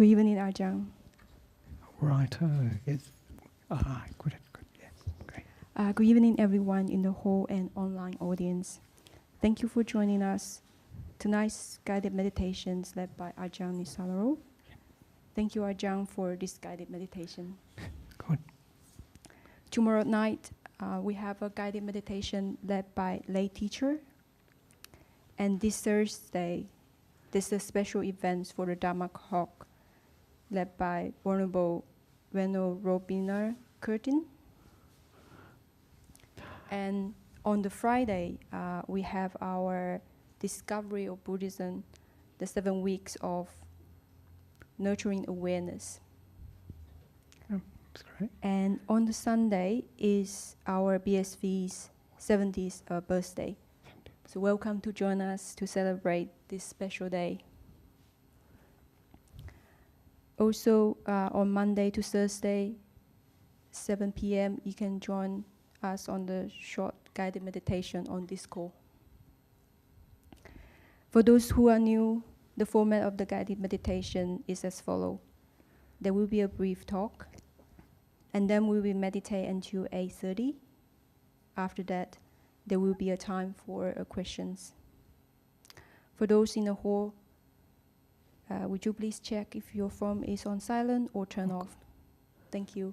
Good evening, Ajahn. Righto, yes. Good, yes, great. Good evening, everyone in the hall and online audience. Thank you for joining us. Tonight's guided meditations led by Ajahn Nissarano. Thank you, Ajahn, for this guided meditation. Good. Tomorrow night, we have a guided meditation led by lay teacher. And this Thursday, there's a special event for the Dhamma talk led by Venerable Robina Curtin. And on the Friday, we have our Discovery of Buddhism, the 7 weeks of nurturing awareness. That's great. And on the Sunday is our BSV's 70th birthday. So welcome to join us to celebrate this special day. Also, on Monday to Thursday, 7 p.m., you can join us on the short guided meditation on this call. For those who are new, the format of the guided meditation is as follows. There will be a brief talk, and then we will meditate until 8:30. After that, there will be a time for questions. For those in the hall, would you please check if your phone is on silent or turn off? Thank you.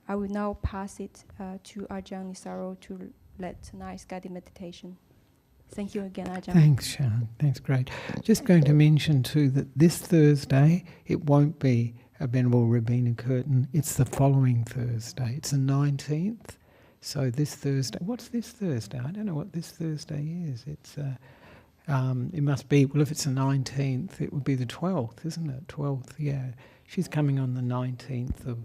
I will now pass it to Ajahn Nissarano to lead tonight's guided meditation. Thank you again, Ajahn. Thanks, Shan. Thanks, great. Just going to mention too that this Thursday, it won't be a Venerable Robina Curtin. It's the following Thursday. It's the 19th. So this Thursday, what's this Thursday? I don't know what this Thursday is. It's it must be, well, if it's the 19th, it would be the 12th, isn't it? 12th, yeah. She's coming on the 19th of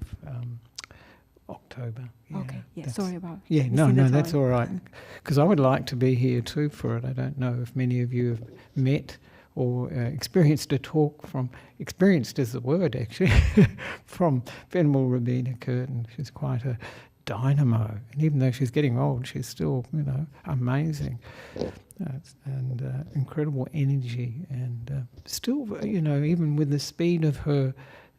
October. Yeah, okay, yeah, sorry about yeah, no, that's all right. Because I would like to be here too for it. I don't know if many of you have met or experienced a talk from, experienced is the word actually, from Venerable Robina Curtin. She's quite a dynamo, and even though she's getting old, she's still, amazing, and incredible energy, and still, even with the speed of her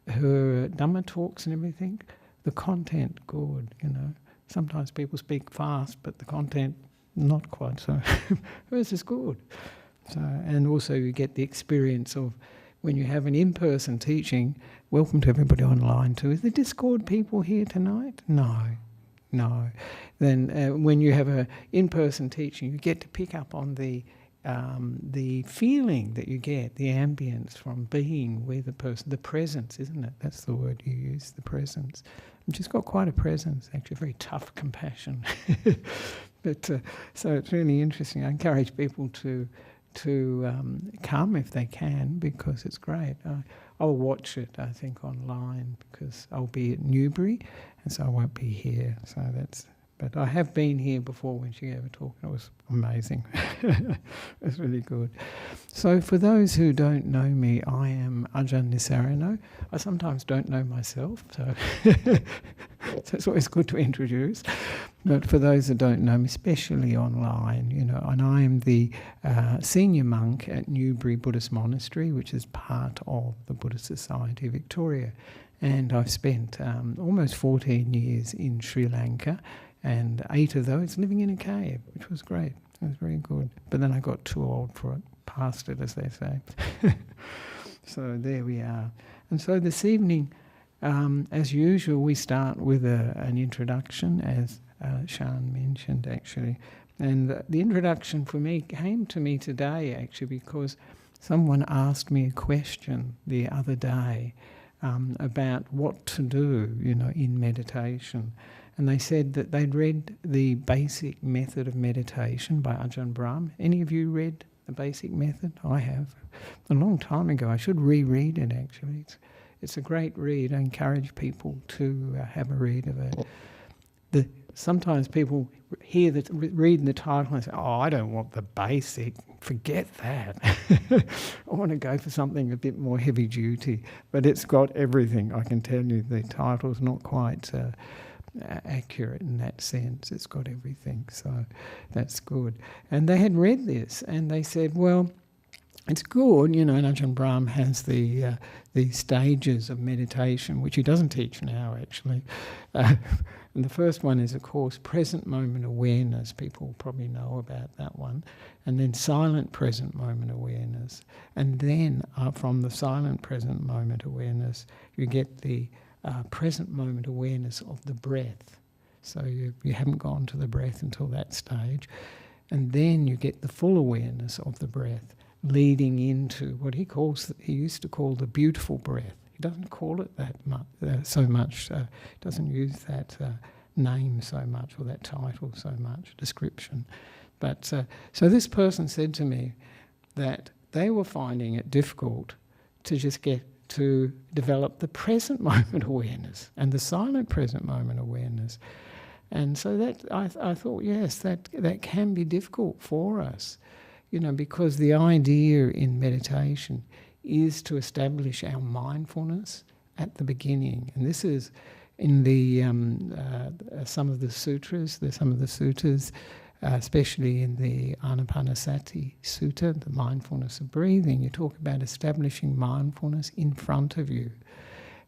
Dhamma talks and everything, the content good. Sometimes people speak fast, but the content not quite so. Hers is good. So, and also you get the experience of when you have an in-person teaching. Welcome to everybody online too. Is the Discord people here tonight? No. Then when you have a in-person teaching, you get to pick up on the feeling that you get, the ambience from being with the person, the presence, isn't it? That's the word you use, the presence. And she's got quite a presence, actually, very tough compassion. But so it's really interesting. I encourage people to come if they can, because it's great. I'll watch it, I think, online, because I'll be at Newbury, and so I won't be here. So that's. But I have been here before when she gave a talk, and it was amazing. It was really good. So for those who don't know me, I am Ajahn Nissarano. I sometimes don't know myself, so it's always good to introduce. But for those that don't know me, especially online, and I am the senior monk at Newbury Buddhist Monastery, which is part of the Buddhist Society of Victoria. And I've spent almost 14 years in Sri Lanka, and 8 of those living in a cave, which was great. It was very good. But then I got too old for it, past it, as they say. So there we are. And so this evening, as usual, we start with an introduction, as Shan mentioned, actually. And the introduction for me came to me today, actually, because someone asked me a question the other day about what to do, in meditation. And they said that they'd read The Basic Method of Meditation by Ajahn Brahm. Any of you read The Basic Method? I have. A long time ago. I should reread it, actually. It's a great read. I encourage people to have a read of it. Sometimes people read the title and say, oh, I don't want the basic. Forget that. I want to go for something a bit more heavy duty. But it's got everything. I can tell you the title's not quite accurate in that sense. It's got everything, so that's good. And they had read this, and they said, well, it's good, and Ajahn Brahm has the stages of meditation, which he doesn't teach now, actually. And the first one is, of course, present moment awareness. People probably know about that one. And then silent present moment awareness. And then from the silent present moment awareness, you get the present moment awareness of the breath. So you haven't gone to the breath until that stage. And then you get the full awareness of the breath, leading into what he used to call the beautiful breath. He doesn't call it that so much. Doesn't use that name so much, or that title so much, description. But so this person said to me that they were finding it difficult to just get to develop the present moment awareness and the silent present moment awareness. And so that I thought, yes, that can be difficult for us, because the idea in meditation is to establish our mindfulness at the beginning. And this is in the some of the sutras, especially in the Anapanasati Sutta, the mindfulness of breathing, you talk about establishing mindfulness in front of you.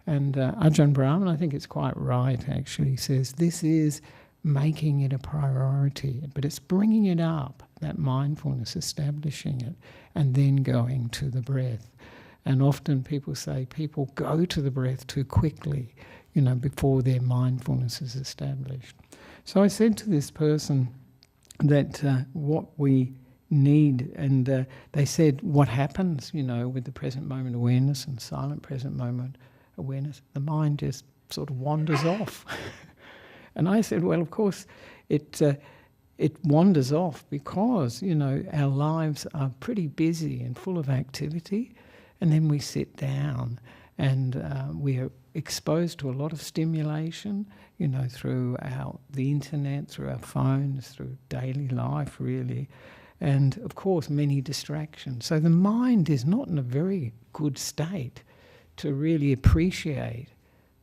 And Ajahn Brahm, and I think it's quite right actually, says this is making it a priority, but it's bringing it up, that mindfulness, establishing it, and then going to the breath. And often people say people go to the breath too quickly, before their mindfulness is established. So I said to this person that what we need, and they said, what happens, with the present moment awareness and silent present moment awareness? The mind just sort of wanders off. And I said, well, of course, it wanders off because, our lives are pretty busy and full of activity, and then we sit down and we are exposed to a lot of stimulation, through the internet, through our phones, through daily life, really, and, of course, many distractions. So the mind is not in a very good state to really appreciate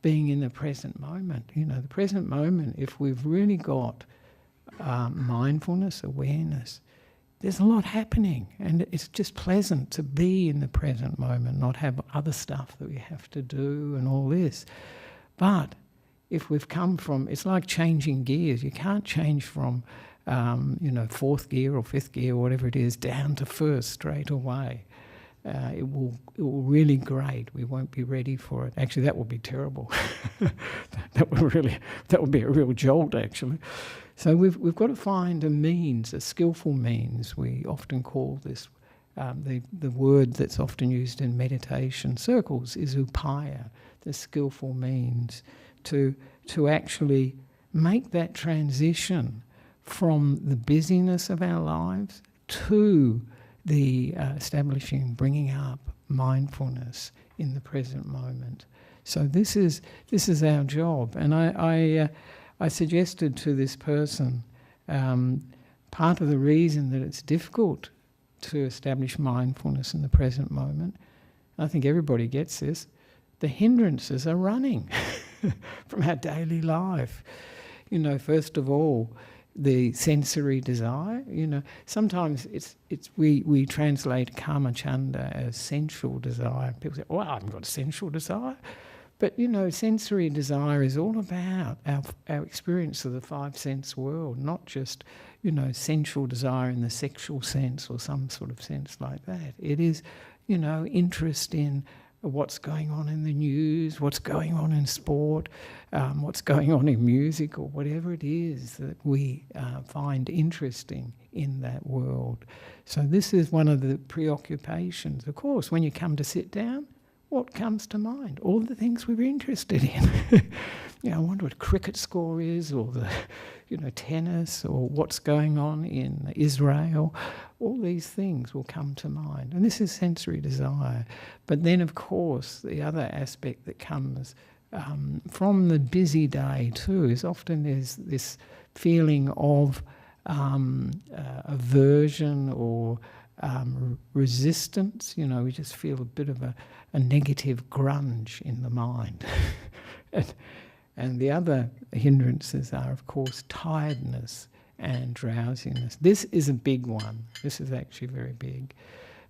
being in the present moment. The present moment, if we've really got mindfulness, awareness, there's a lot happening, and it's just pleasant to be in the present moment, not have other stuff that we have to do and all this. But if we've come from, it's like changing gears. You can't change from, fourth gear or fifth gear or whatever it is, down to first straight away. It will really grate. We won't be ready for it. Actually, that would be terrible. that would be a real jolt, actually. So we've got to find a means, a skillful means. We often call this the word that's often used in meditation circles is upaya, the skillful means to actually make that transition from the busyness of our lives to the establishing, bringing up mindfulness in the present moment. So this is our job. And I suggested to this person, part of the reason that it's difficult to establish mindfulness in the present moment, I think everybody gets this, the hindrances are running from our daily life. First of all, the sensory desire, sometimes we translate kamachanda as sensual desire. People say, I haven't got a sensual desire. But, sensory desire is all about our experience of the five sense world, not just, sensual desire in the sexual sense or some sort of sense like that. It is, interest in what's going on in the news, what's going on in sport, what's going on in music, or whatever it is that we find interesting in that world. So this is one of the preoccupations. Of course, when you come to sit down, what comes to mind? All the things we're interested in. I wonder what cricket score is, or the, tennis, or what's going on in Israel. All these things will come to mind. And this is sensory desire. But then, of course, the other aspect that comes from the busy day too is often there's this feeling of aversion or resistance. We just feel a bit of a negative grunge in the mind. And the other hindrances are, of course, tiredness and drowsiness. This is a big one. This is actually very big.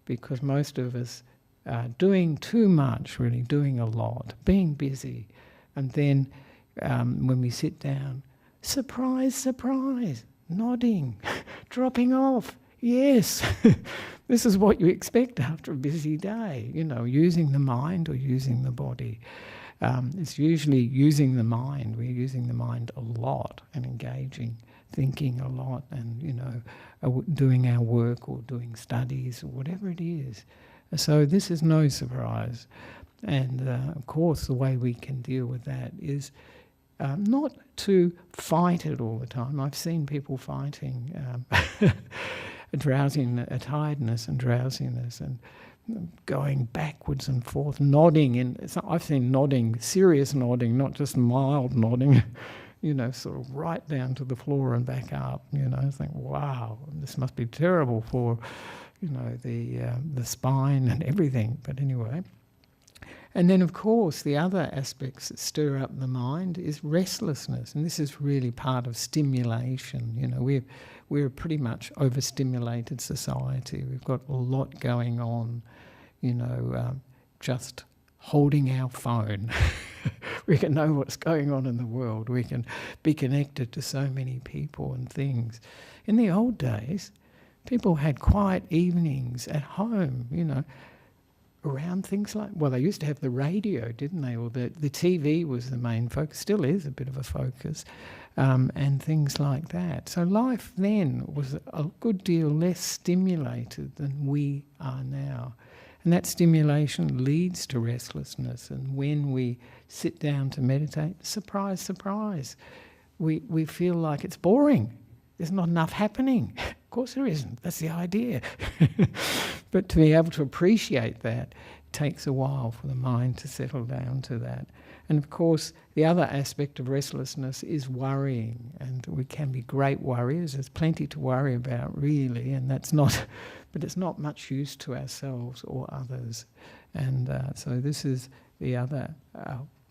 because most of us are doing too much, really, doing a lot, being busy. And then when we sit down, surprise, surprise, nodding, dropping off. Yes, this is what you expect after a busy day, using the mind or using the body. It's usually using the mind. We're using the mind a lot and engaging, thinking a lot, and doing our work or doing studies or whatever it is. So this is no surprise. And of course the way we can deal with that is not to fight it all the time. I've seen people fighting tiredness and drowsiness, and going backwards and forth, nodding. I've seen nodding, serious nodding, not just mild nodding, sort of right down to the floor and back up. I think, wow, this must be terrible for, the spine and everything. But anyway. And then, of course, the other aspects that stir up the mind is restlessness, and this is really part of stimulation. We're a pretty much overstimulated society. We've got a lot going on, just holding our phone. We can know what's going on in the world. We can be connected to so many people and things. In the old days, people had quiet evenings at home, around things like, well, they used to have the radio, didn't they? Or the TV was the main focus, still is a bit of a focus, and things like that. So life then was a good deal less stimulated than we are now. And that stimulation leads to restlessness. And when we sit down to meditate, surprise, surprise, we feel like it's boring. There's not enough happening. Of course there isn't. That's the idea. But to be able to appreciate that takes a while for the mind to settle down to that. And of course, the other aspect of restlessness is worrying. And we can be great worriers. There's plenty to worry about, really, and but it's not much use to ourselves or others. And so this is the other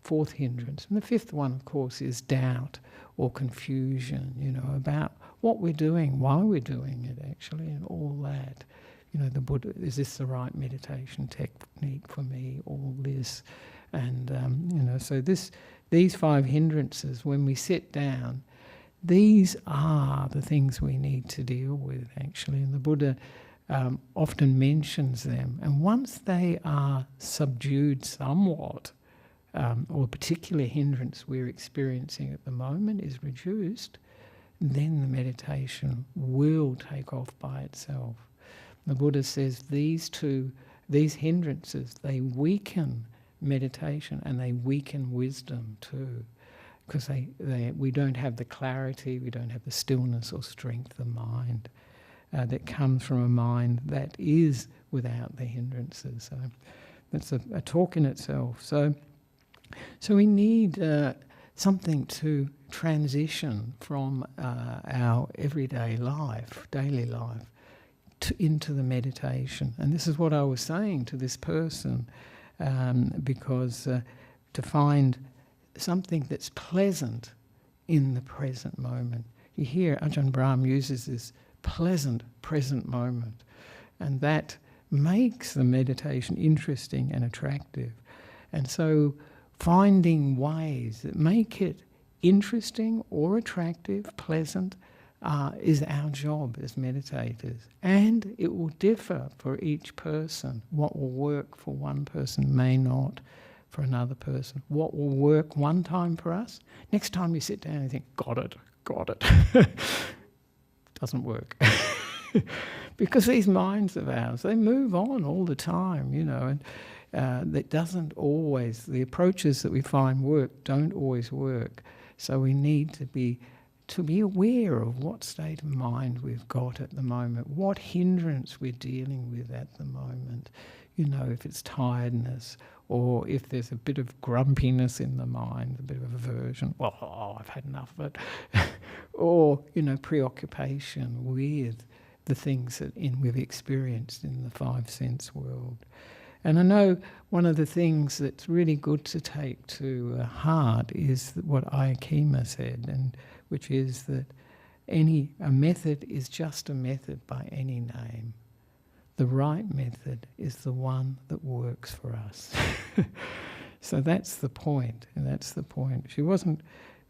fourth hindrance. And the fifth one, of course, is doubt or confusion, about what we're doing, why we're doing it, actually, and all that. The Buddha, is this the right meditation technique for me? All this. And, so these five hindrances, when we sit down, these are the things we need to deal with, actually. And the Buddha often mentions them. And once they are subdued somewhat, or a particular hindrance we're experiencing at the moment is reduced, then the meditation will take off by itself. The Buddha says these hindrances, they weaken meditation and they weaken wisdom too, because we don't have the clarity, we don't have the stillness or strength of mind that comes from a mind that is without the hindrances. So that's a talk in itself. So we need something to transition from our everyday life, daily life, into the meditation. And this is what I was saying to this person, because to find something that's pleasant in the present moment. You hear Ajahn Brahm uses this pleasant present moment, and that makes the meditation interesting and attractive. And so finding ways that make it interesting or attractive, pleasant, is our job as meditators. And it will differ for each person. What will work for one person may not for another person. What will work one time for us, next time you sit down and think, got it. Doesn't work. Because these minds of ours, they move on all the time, and that doesn't always, the approaches that we find work don't always work. So we need to be aware of what state of mind we've got at the moment, what hindrance we're dealing with at the moment. If it's tiredness, or if there's a bit of grumpiness in the mind, a bit of aversion, I've had enough of it, or, preoccupation with the things that we've experienced in the five sense world. And I know one of the things that's really good to take to heart is what Ayakema said, and which is that a method is just a method by any name. the right method is the one that works for us. So that's the point, and that's the point.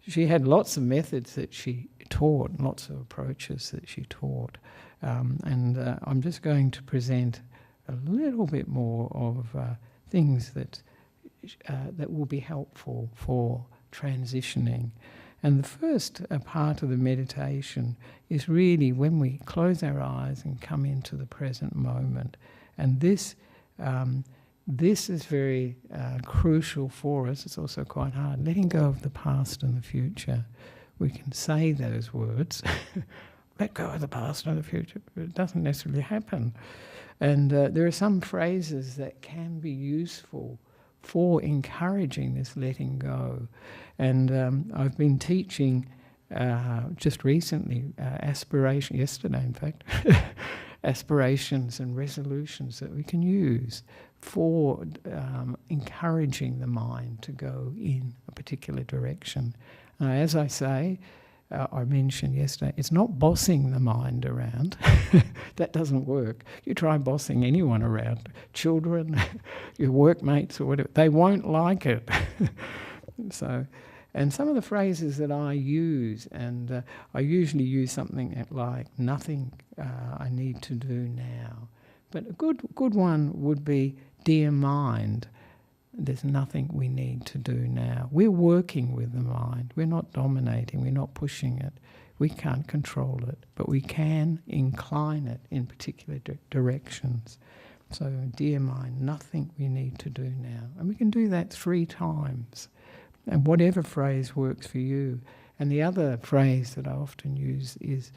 She had lots of methods that she taught, lots of approaches that she taught. And I'm just going to present a little bit more of things that will be helpful for transitioning. And the first part of the meditation is really when we close our eyes and come into the present moment. And this is very crucial for us. It's also quite hard. Letting go of the past and the future. We can say those words, let go of the past and the future, but it doesn't necessarily happen. And there are some phrases that can be useful for encouraging this letting go. And I've been teaching just recently, yesterday in fact, aspirations and resolutions that we can use for encouraging the mind to go in a particular direction. As I say, I mentioned yesterday, it's not bossing the mind around. That doesn't work. You try bossing anyone around, children, your workmates or whatever, they won't like it. And some of the phrases that I use, and I usually use something like, nothing I need to do now. But a good one would be, dear mind, there's nothing we need to do now. We're working with the mind. We're not dominating. We're not pushing it. We can't control it, but we can incline it in particular directions. So, dear mind, nothing we need to do now. And we can do that 3 times. And whatever phrase works for you. And the other phrase that I often use is,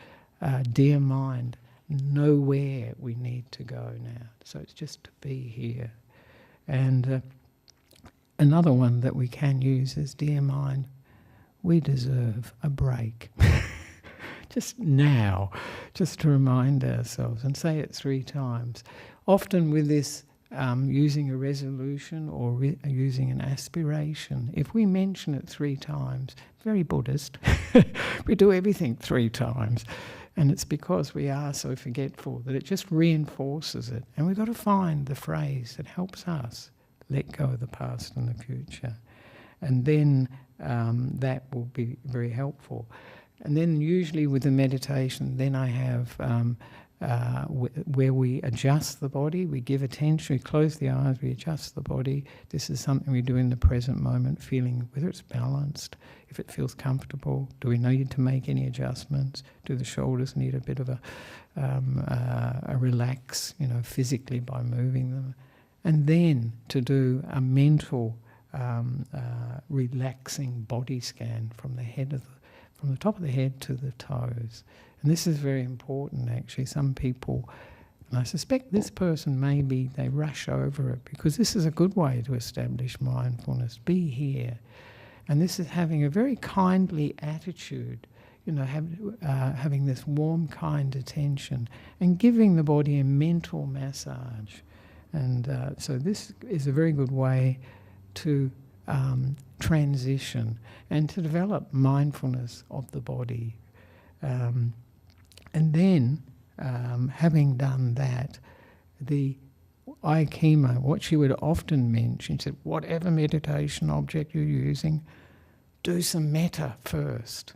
dear mind, nowhere we need to go now. So it's just to be here. And another one that we can use is, dear mind, we deserve a break. Just now, just to remind ourselves, and say it 3 times. Often with this, using a resolution or using an aspiration, if we mention it 3 times, very Buddhist, we do everything 3 times. And it's because we are so forgetful that it just reinforces it. And we've got to find the phrase that helps us let go of the past and the future. And then that will be very helpful. And then usually with the meditation, then I have where we adjust the body, we give attention, we close the eyes, we adjust the body. This is something we do in the present moment, feeling whether it's balanced, if it feels comfortable. Do we need to make any adjustments? Do the shoulders need a bit of a relax, physically by moving them? And then to do a mental relaxing body scan from the top of the head to the toes. And this is very important, actually. Some people, and I suspect this person maybe they rush over it, because this is a good way to establish mindfulness. Be here. And this is having a very kindly attitude, having this warm, kind attention and giving the body a mental massage. And so this is a very good way to transition and to develop mindfulness of the body. And then, having done that, the Aikima, what she would often mention, she said, whatever meditation object you're using, do some metta first.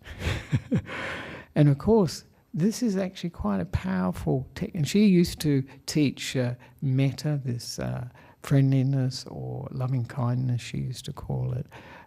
And of course, this is actually quite a powerful technique. And she used to teach metta, this friendliness or loving kindness, she used to call it.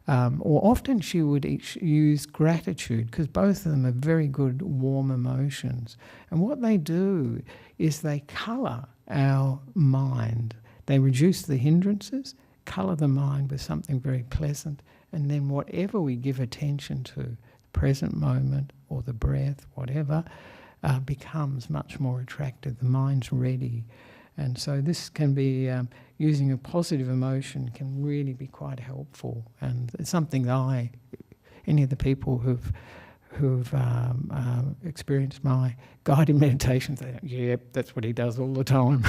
Or often she would use gratitude, because both of them are very good warm emotions. And what they do is they colour our mind. They reduce the hindrances, colour the mind with something very pleasant, and then whatever we give attention to, the present moment or the breath, whatever, becomes much more attractive. The mind's ready. And so this can be, using a positive emotion can really be quite helpful. And it's something that any of the people who've experienced my guided meditation, they go, yep, that's what he does all the time.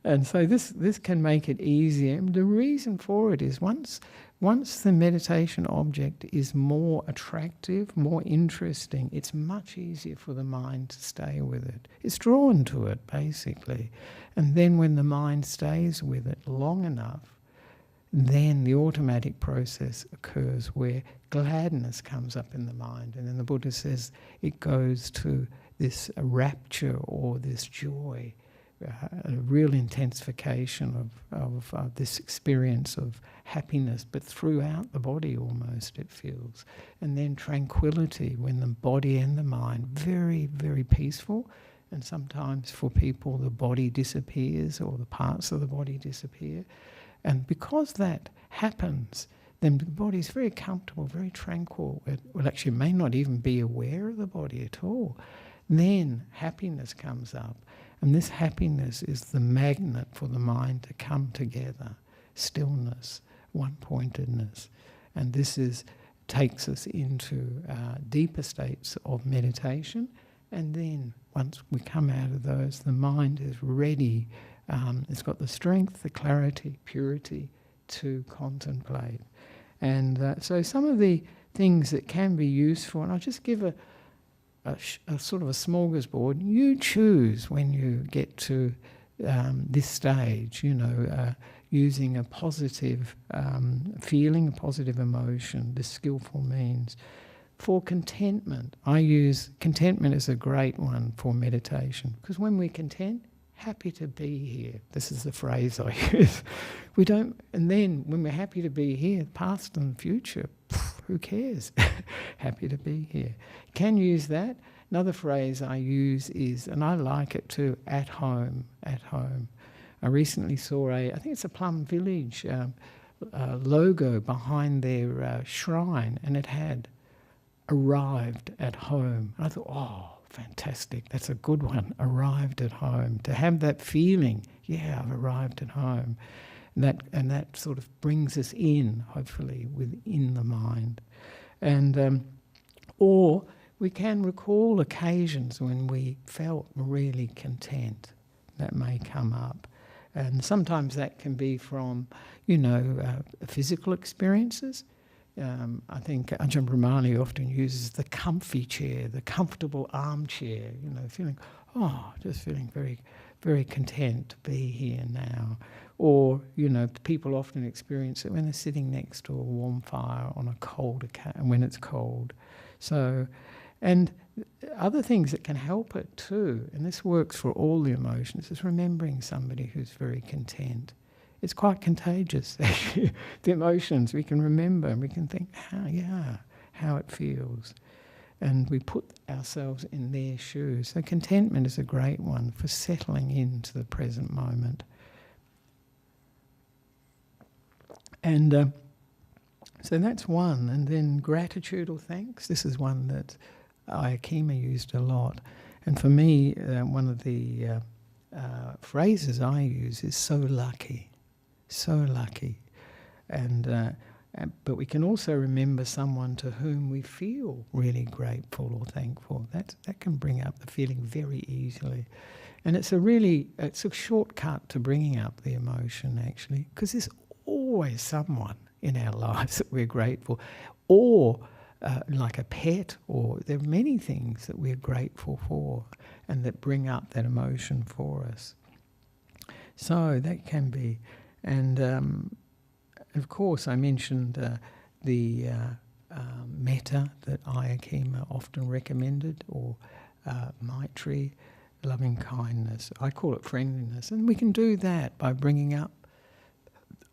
And so this can make it easier. And the reason for it is once once the meditation object is more attractive, more interesting, it's much easier for the mind to stay with it. It's drawn to it, basically. And then when the mind stays with it long enough, then the automatic process occurs where gladness comes up in the mind. And then the Buddha says it goes to this rapture or this joy, a real intensification of this experience of happiness, but throughout the body almost it feels. And then tranquility, when the body and the mind, very, very peaceful. And sometimes for people the body disappears or the parts of the body disappear. And because that happens, then the body is very comfortable, very tranquil. It actually may not even be aware of the body at all. Then happiness comes up. And this happiness is the magnet for the mind to come together. Stillness, one-pointedness. And this takes us into deeper states of meditation. And then once we come out of those, the mind is ready. It's got the strength, the clarity, purity to contemplate. And so some of the things that can be useful, and I'll just give a sort of a smorgasbord. You choose when you get to this stage, using a positive feeling, a positive emotion, the skillful means. For contentment, I use contentment as a great one for meditation, because when we're content, happy to be here. This is the phrase I use. And then when we're happy to be here, past and future, who cares? Happy to be here. Can use that. Another phrase I use is, and I like it too, at home, at home. I recently saw I think it's a Plum Village logo behind their shrine, and it had arrived at home. And I thought, oh, fantastic, that's a good one, arrived at home. To have that feeling, yeah, I've arrived at home. And that sort of brings us in, hopefully, within the mind. And or we can recall occasions when we felt really content. That may come up. And sometimes that can be from, physical experiences. I think Ajahn Brahm often uses the comfy chair, the comfortable armchair, just feeling very, very content to be here now. Or, people often experience it when they're sitting next to a warm fire on a cold occasion, when it's cold. So, and other things that can help it too, and this works for all the emotions, is remembering somebody who's very content. It's quite contagious, actually. The emotions we can remember and we can think, how it feels. And we put ourselves in their shoes. So contentment is a great one for settling into the present moment. And so that's one. And then gratitude or thanks. This is one that Ayakima used a lot. And for me, one of the phrases I use is so lucky. So lucky. But we can also remember someone to whom we feel really grateful or thankful. That can bring up the feeling very easily. And it's a shortcut to bringing up the emotion, actually, because there's always someone in our lives that we're grateful, or like a pet, or there are many things that we're grateful for and that bring up that emotion for us. So that can be, and of course I mentioned the metta that Ayakima often recommended, or Maitri, loving kindness. I call it friendliness, and we can do that by bringing up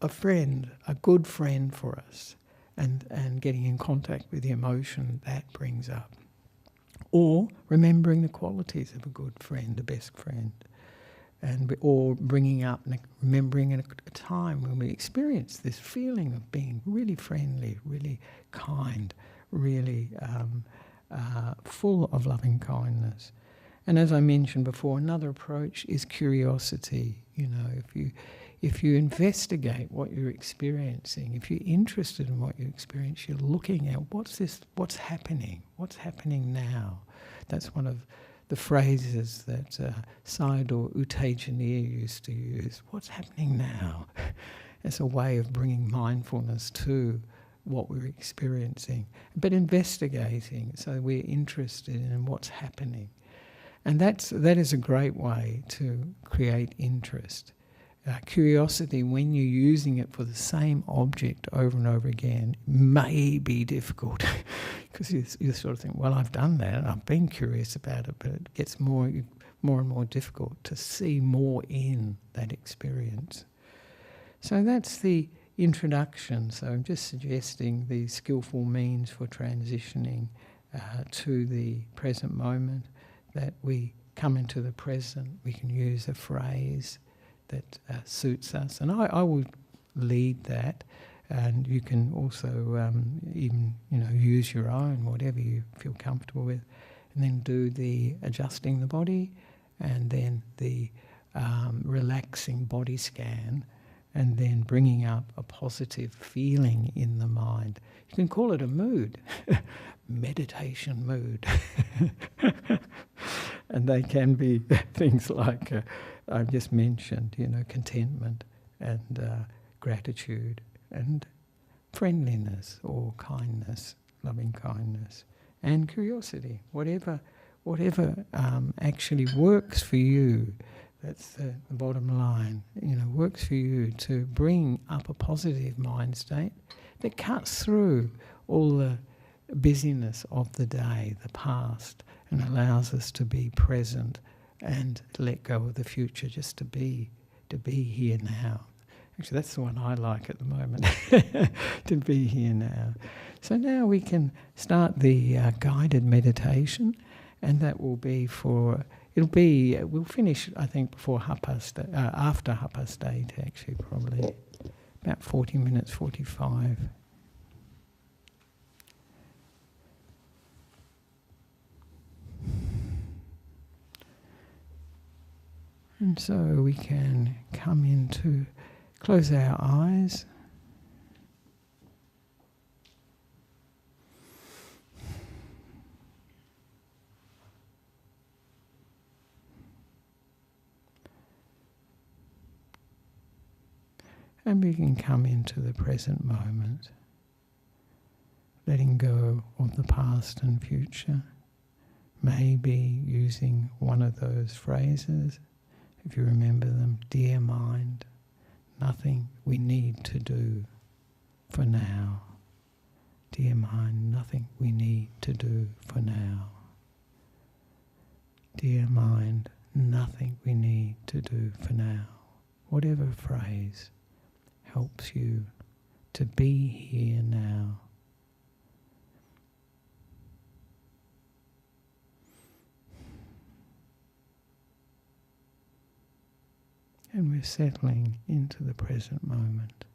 a friend, a good friend for us, and getting in contact with the emotion that brings up. Or remembering the qualities of a good friend, a best friend. Or bringing up, remembering a time when we experienced this feeling of being really friendly, really kind, really full of loving kindness. And as I mentioned before, another approach is curiosity. If you investigate what you're experiencing, if you're interested in what you experience, you're looking at what's happening now. That's one of the phrases that Sayadaw U Tejaniya used to use. What's happening now? as a way of bringing mindfulness to what we're experiencing, but investigating, so we're interested in what's happening. And that is a great way to create interest. Curiosity, when you're using it for the same object over and over again, may be difficult because you sort of think, well, I've done that, and I've been curious about it, but it gets more and more difficult to see more in that experience. So that's the introduction. So I'm just suggesting the skillful means for transitioning to the present moment, that we come into the present. We can use a phrase that suits us, and I will lead that, and you can also even use your own, whatever you feel comfortable with, and then do the adjusting the body, and then the relaxing body scan, and then bringing up a positive feeling in the mind. You can call it a mood, meditation mood. And they can be things like I've just mentioned, contentment and gratitude and friendliness or kindness, loving kindness, and curiosity. Whatever actually works for you. That's the bottom line. Works for you to bring up a positive mind state that cuts through all the busyness of the day, the past, and allows us to be present and to let go of the future, just to be here now. Actually, that's the one I like at the moment, to be here now. So now we can start the guided meditation, and that will be we'll finish, I think, before after 8:30, actually, probably about 40 minutes, 45. And so we can close our eyes. And we can come into the present moment, letting go of the past and future. Maybe using one of those phrases, if you remember them: dear mind, nothing we need to do for now. Dear mind, nothing we need to do for now. Dear mind, nothing we need to do for now. Whatever phrase helps you to be here now. And we're settling into the present moment.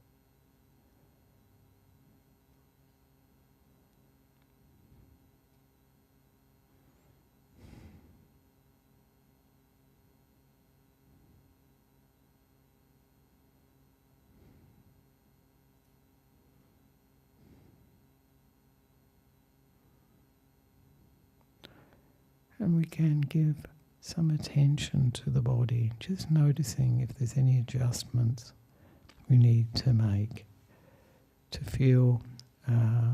And we can give some attention to the body, just noticing if there's any adjustments we need to make to feel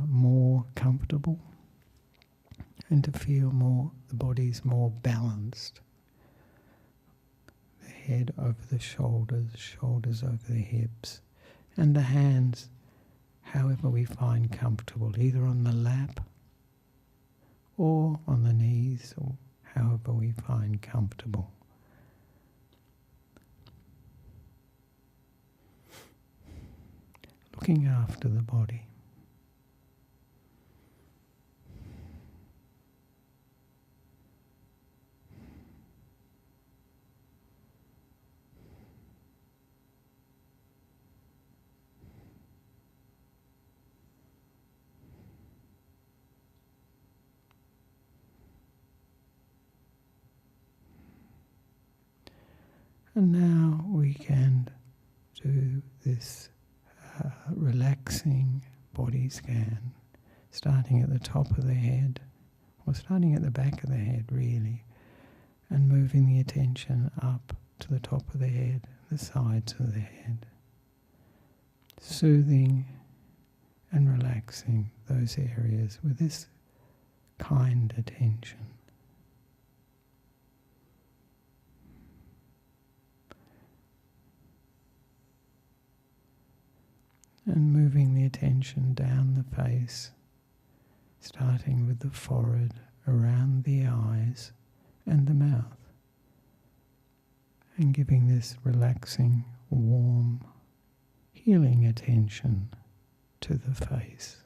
more comfortable and to feel the body's more balanced. The head over the shoulders, shoulders over the hips, and the hands however we find comfortable, either on the lap or on the knees, or however we find comfortable. Looking after the body. And now we can do this relaxing body scan, starting at the top of the head, or starting at the back of the head really, and moving the attention up to the top of the head, the sides of the head, soothing and relaxing those areas with this kind attention. And moving the attention down the face, starting with the forehead, around the eyes and the mouth, and giving this relaxing, warm, healing attention to the face.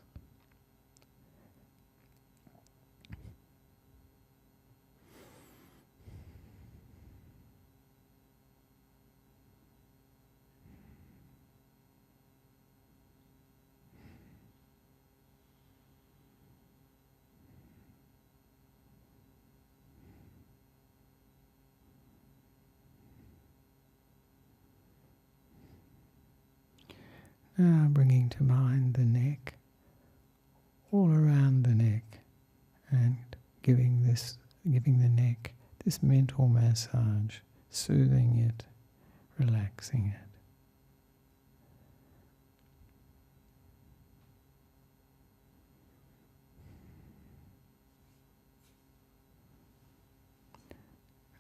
Now bringing to mind the neck, all around the neck, and giving the neck this mental massage, soothing it, relaxing it.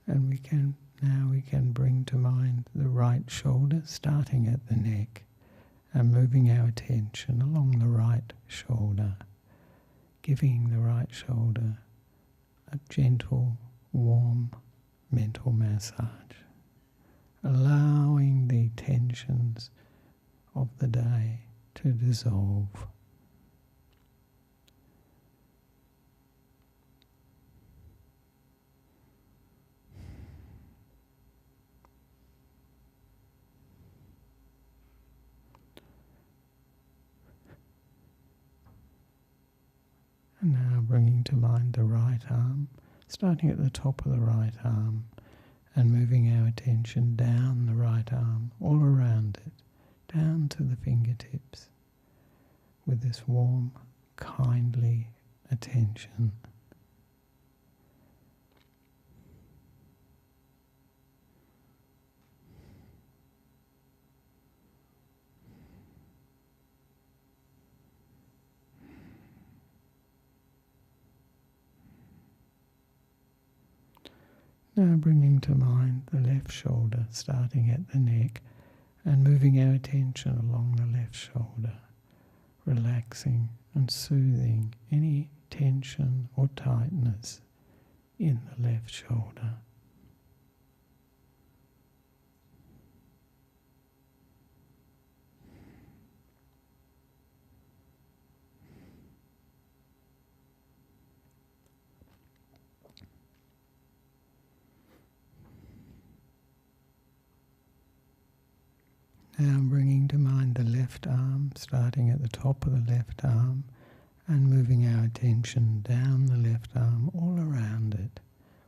And we can bring to mind the right shoulder, starting at the neck, and moving our attention along the right shoulder, giving the right shoulder a gentle, warm mental massage, allowing the tensions of the day to dissolve. And now bringing to mind the right arm, starting at the top of the right arm and moving our attention down the right arm, all around it, down to the fingertips, with this warm, kindly attention. Now bringing to mind the left shoulder, starting at the neck and moving our attention along the left shoulder, relaxing and soothing any tension or tightness in the left shoulder. Now bringing to mind the left arm, starting at the top of the left arm and moving our attention down the left arm, all around it,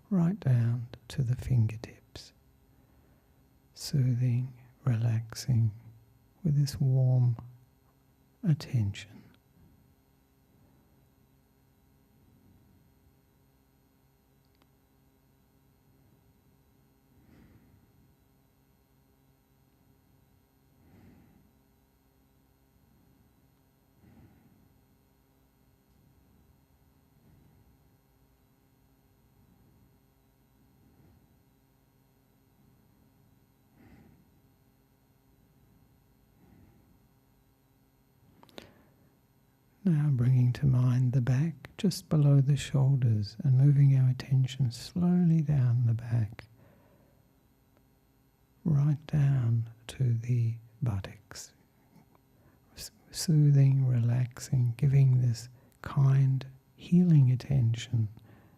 right down to the fingertips. Soothing, relaxing with this warm attention. Now bringing to mind the back, just below the shoulders, and moving our attention slowly down the back, right down to the buttocks. Soothing, relaxing, giving this kind, healing attention,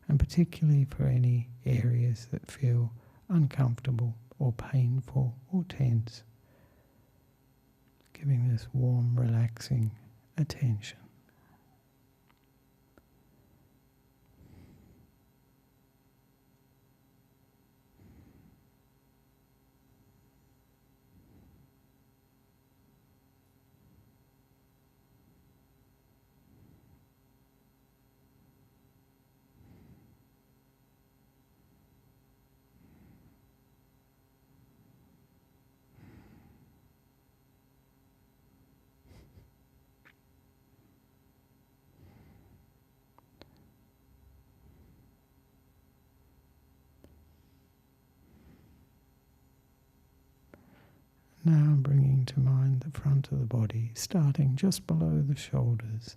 and particularly for any areas that feel uncomfortable or painful or tense, giving this warm, relaxing attention. Now bringing to mind the front of the body, starting just below the shoulders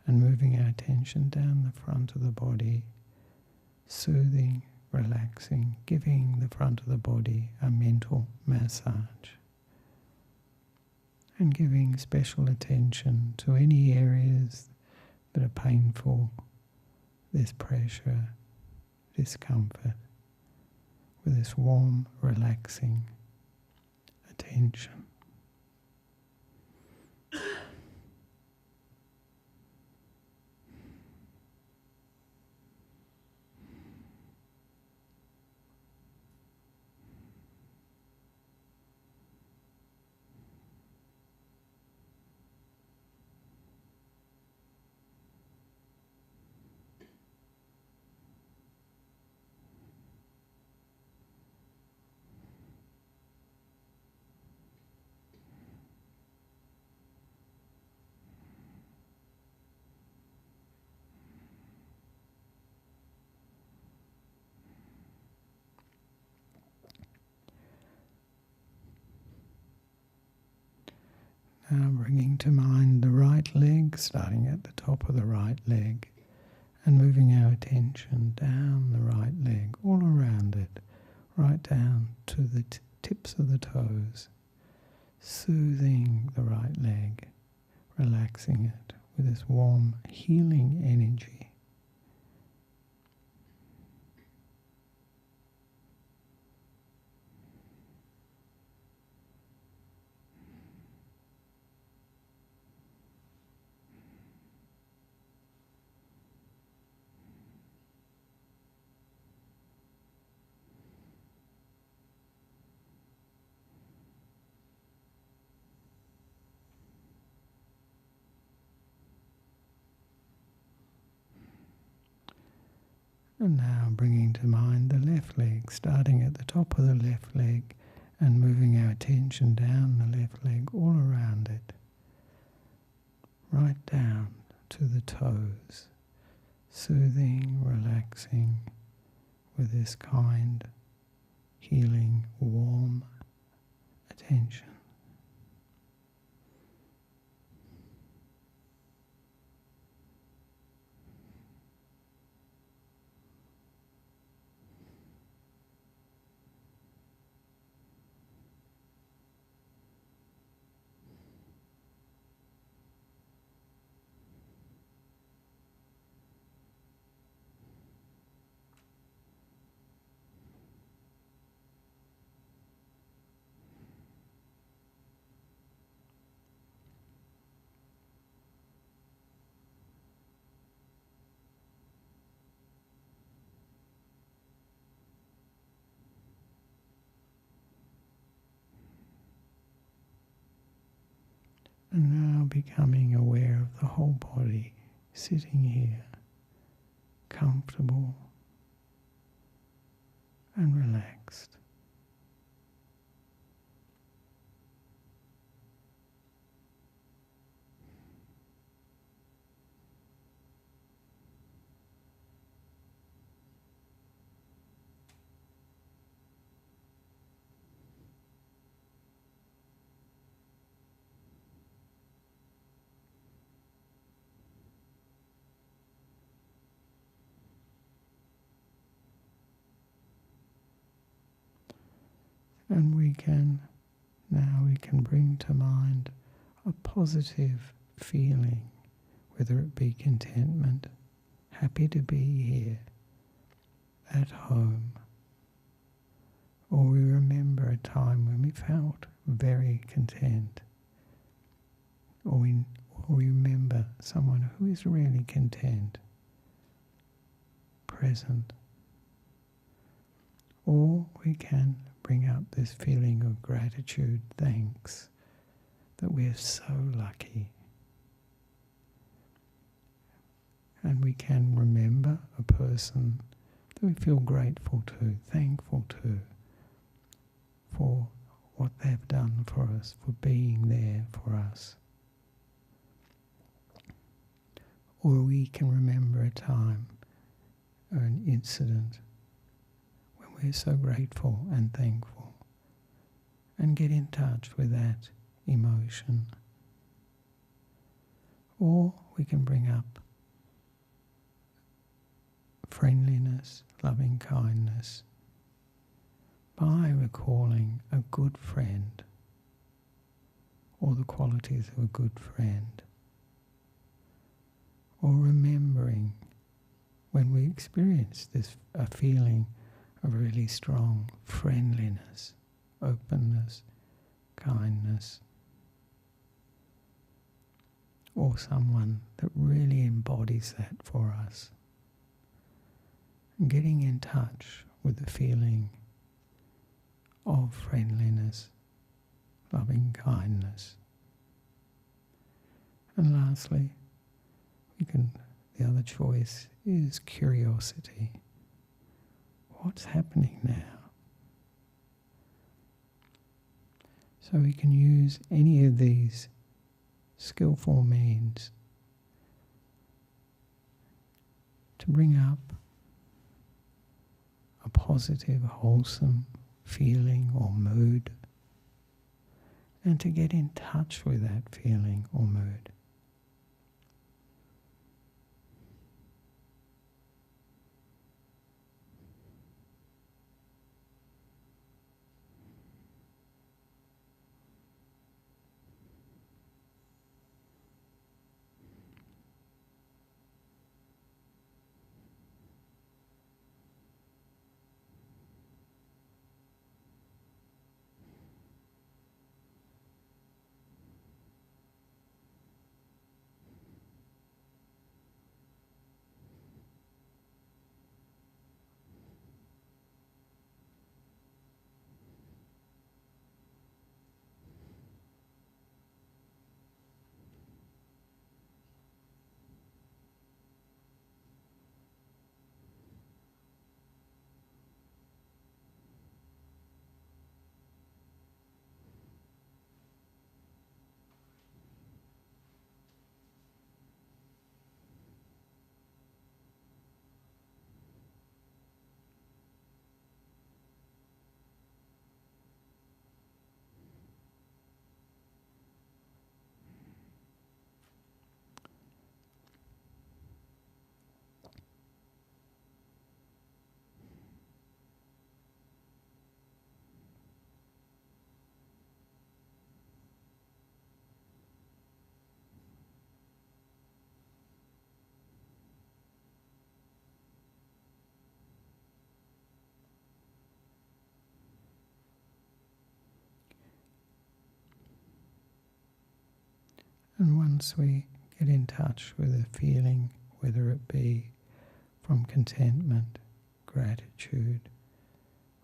and moving our attention down the front of the body, soothing, relaxing, giving the front of the body a mental massage, and giving special attention to any areas that are painful, there's pressure, discomfort, with this warm, relaxing attention. Now bringing to mind the right leg, starting at the top of the right leg and moving our attention down the right leg, all around it, right down to the tips of the toes, soothing the right leg, relaxing it with this warm, healing energy. And now bringing to mind the left leg, starting at the top of the left leg and moving our attention down the left leg, all around it, right down to the toes, soothing, relaxing with this kind, healing, warm attention. And now becoming aware of the whole body, sitting here, comfortable and relaxed. And we can bring to mind a positive feeling, whether it be contentment, happy to be here, at home, or we remember a time when we felt very content, or we remember someone who is really content, present, or we can bring up this feeling of gratitude, thanks, that we're so lucky. And we can remember a person that we feel grateful to, thankful to, for what they've done for us, for being there for us. Or we can remember a time or an incident when we're so grateful and thankful, and get in touch with that emotion. Or we can bring up friendliness, loving kindness, by recalling a good friend or the qualities of a good friend, or remembering when we experience a feeling of really strong friendliness, openness, kindness, or someone that really embodies that for us. And getting in touch with the feeling of friendliness, loving kindness. And lastly, the other choice is curiosity. What's happening now? So we can use any of these skillful means to bring up a positive, wholesome feeling or mood, and to get in touch with that feeling or mood. And once we get in touch with a feeling, whether it be from contentment, gratitude,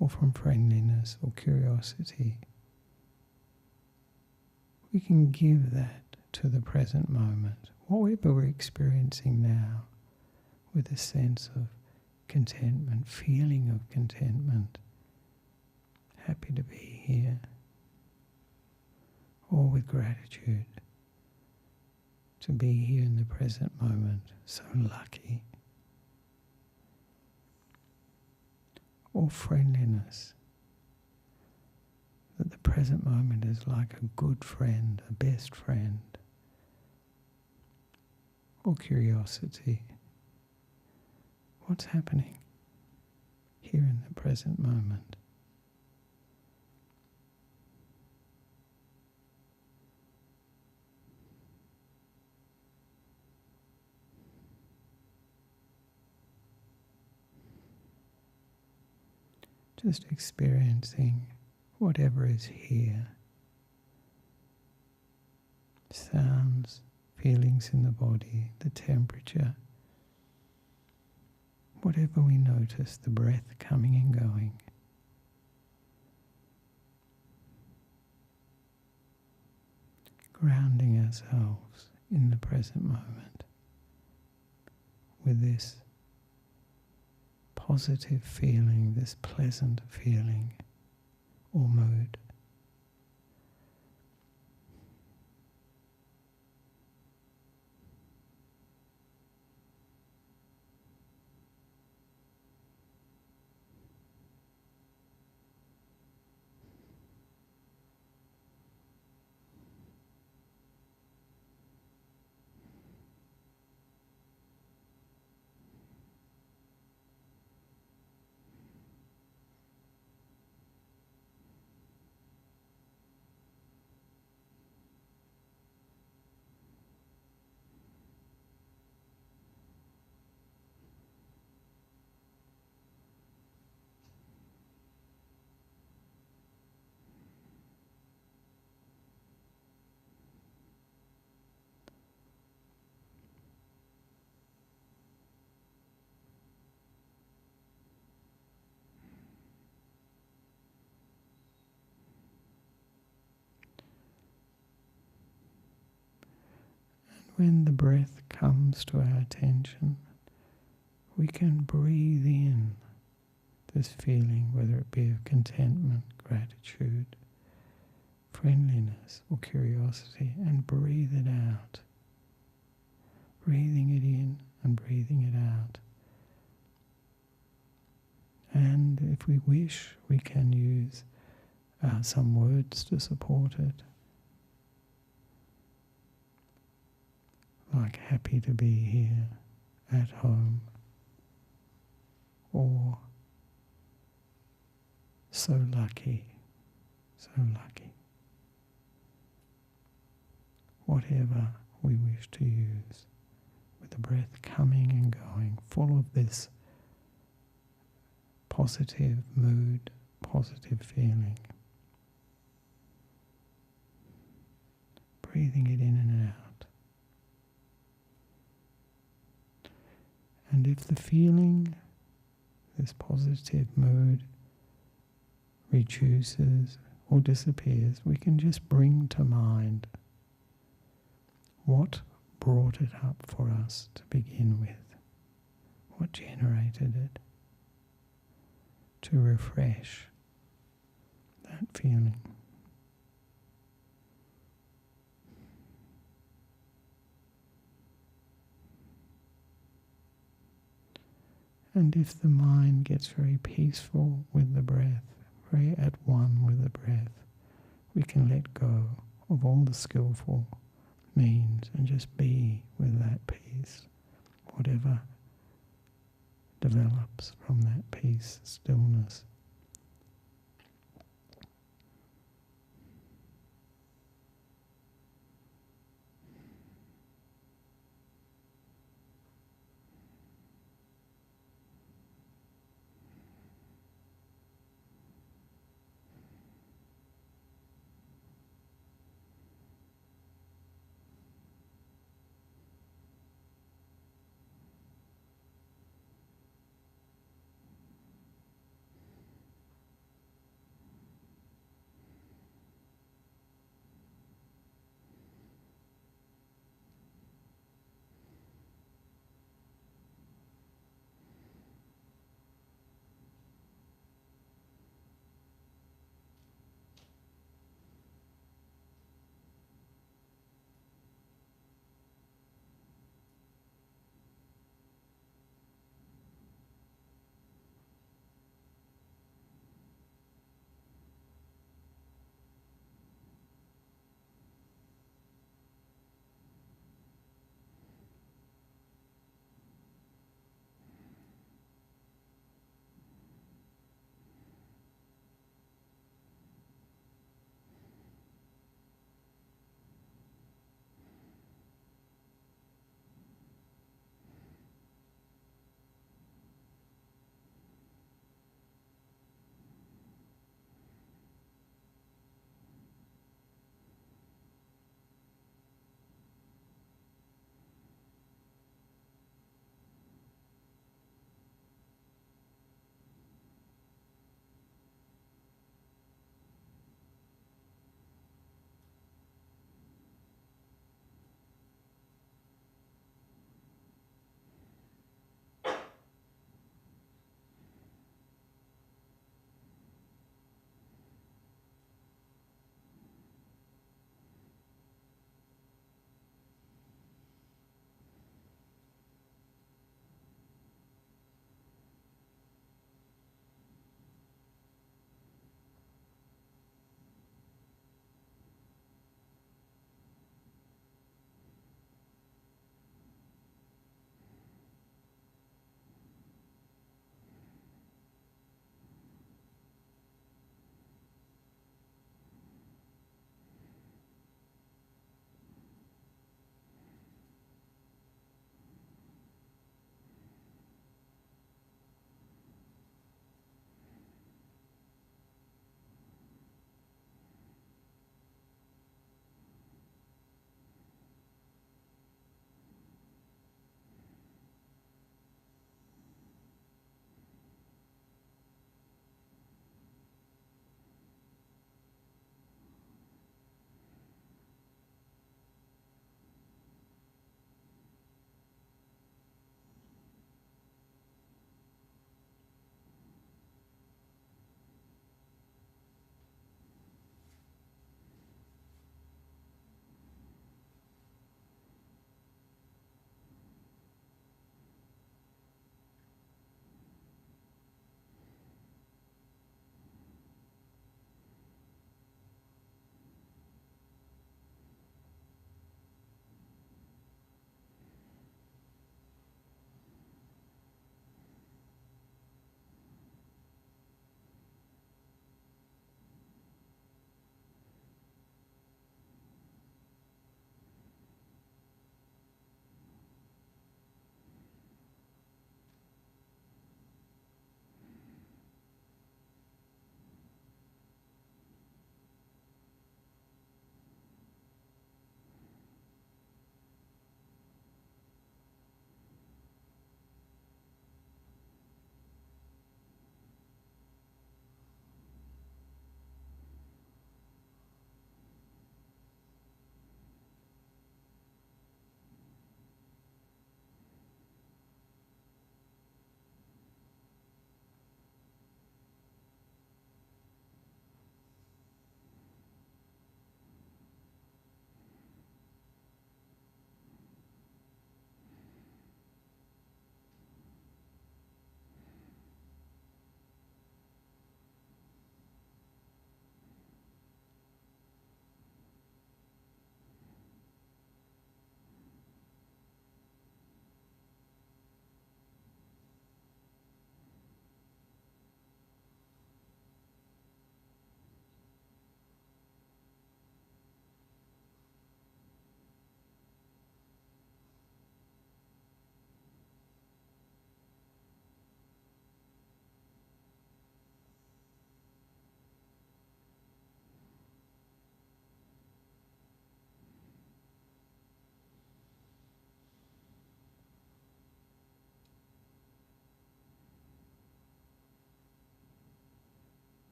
or from friendliness or curiosity, we can give that to the present moment, whatever we're experiencing now, with a sense of contentment, feeling of contentment, happy to be here, or with gratitude, to be here in the present moment, so lucky. Or friendliness, that the present moment is like a good friend, a best friend. Or curiosity, what's happening here in the present moment? Just experiencing whatever is here. Sounds, feelings in the body, the temperature, whatever we notice, the breath coming and going. Grounding ourselves in the present moment with this positive feeling, this pleasant feeling or mood. when the breath comes to our attention, we can breathe in this feeling, whether it be of contentment, gratitude, friendliness or curiosity, and breathe it out. Breathing it in and breathing it out. And if we wish, we can use some words to support it. Like happy to be here, at home, or so lucky, so lucky. Whatever we wish to use, with the breath coming and going, full of this positive mood, positive feeling. Breathing it in and out. And if the feeling, this positive mood, reduces or disappears, we can just bring to mind what brought it up for us to begin with, what generated it, to refresh that feeling. And if the mind gets very peaceful with the breath, very at one with the breath, we can let go of all the skillful means and just be with that peace, whatever develops from that peace, stillness.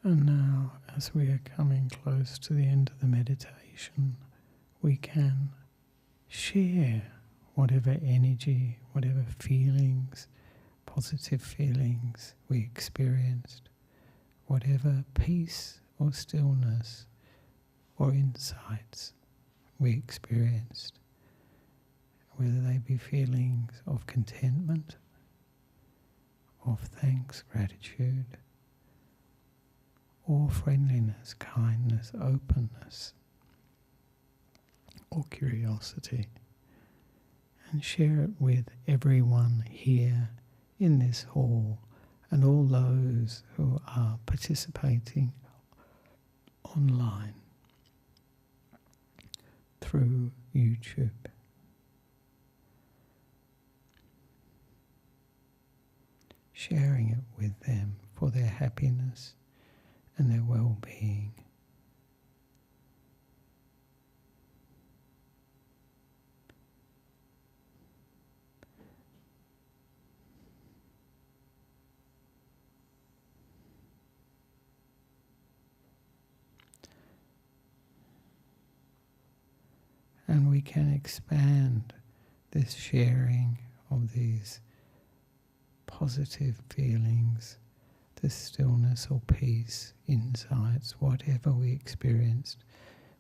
And now, as we are coming close to the end of the meditation, we can share whatever energy, whatever feelings, positive feelings we experienced, whatever peace or stillness or insights we experienced, whether they be feelings of contentment, of thanks, gratitude, or friendliness, kindness, openness, or curiosity, and share it with everyone here in this hall and all those who are participating online through YouTube. Sharing it with them for their happiness and their well-being. And we can expand this sharing of these positive feelings, this stillness or peace, insights, whatever we experienced,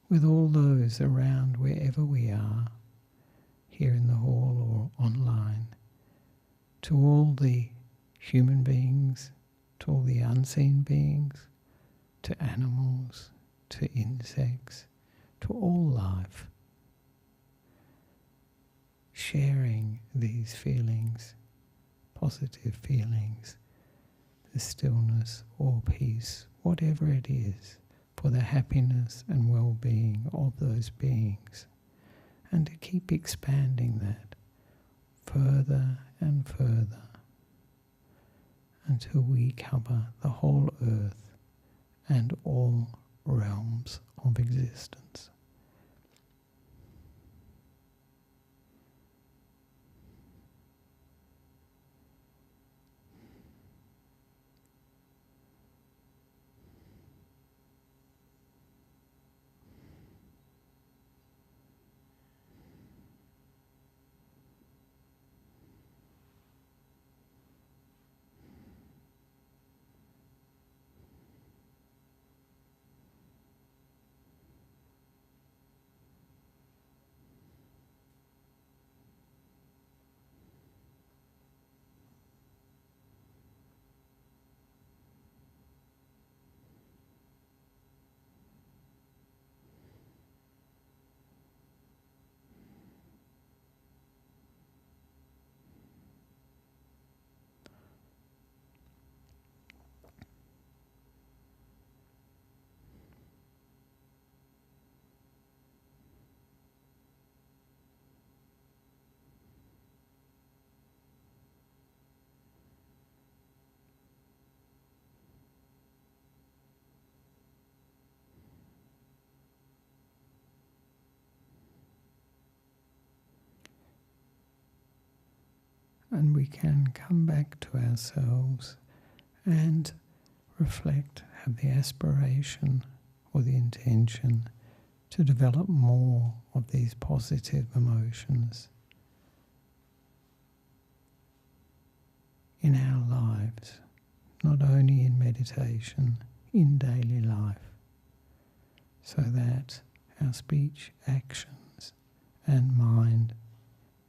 with all those around wherever we are, here in the hall or online, to all the human beings, to all the unseen beings, to animals, to insects, to all life. Sharing these feelings, positive feelings, the stillness or peace, whatever it is, for the happiness and well-being of those beings, and to keep expanding that further and further until we cover the whole earth and all realms of existence. And we can come back to ourselves and reflect, have the aspiration or the intention to develop more of these positive emotions in our lives, not only in meditation, in daily life, so that our speech, actions, and mind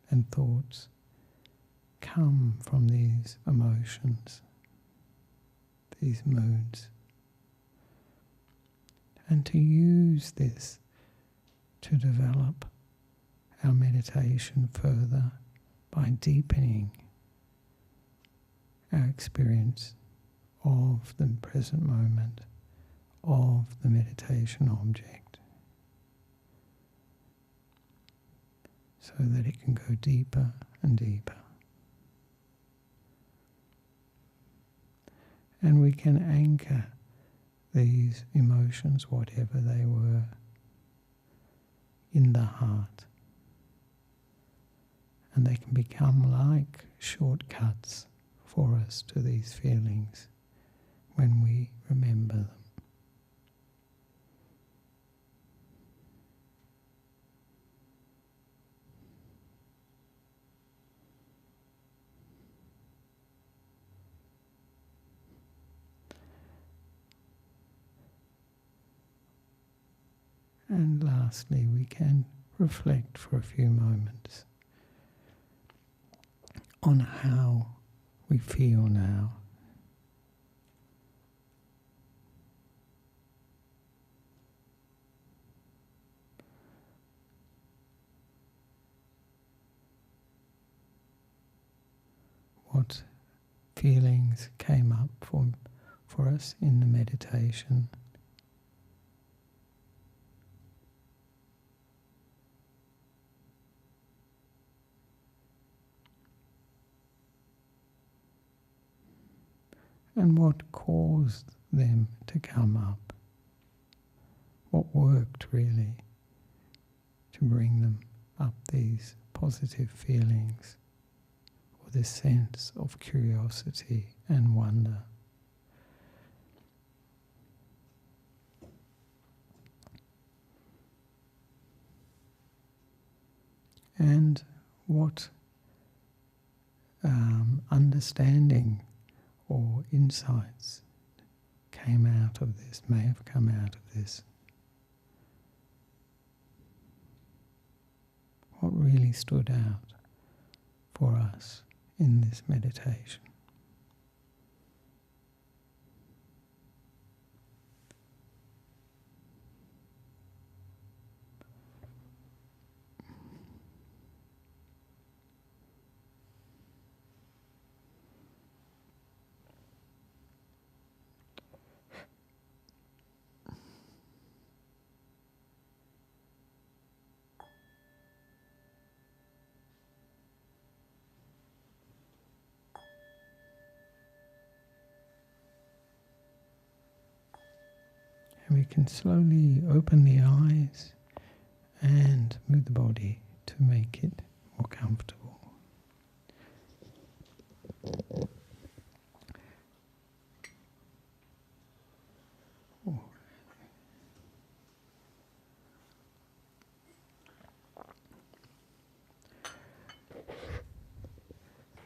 and thoughts come from these emotions, these moods, and to use this to develop our meditation further by deepening our experience of the present moment, of the meditation object, so that it can go deeper and deeper. And we can anchor these emotions, whatever they were, in the heart. And they can become like shortcuts for us to these feelings when we remember them. And lastly, we can reflect for a few moments on how we feel now. What feelings came up for us in the meditation? And what caused them to come up? What worked really to bring them up, these positive feelings, or this sense of curiosity and wonder? And what understanding or insights came out of this, may have come out of this? What really stood out for us in this meditation? And we can slowly open the eyes and move the body to make it more comfortable.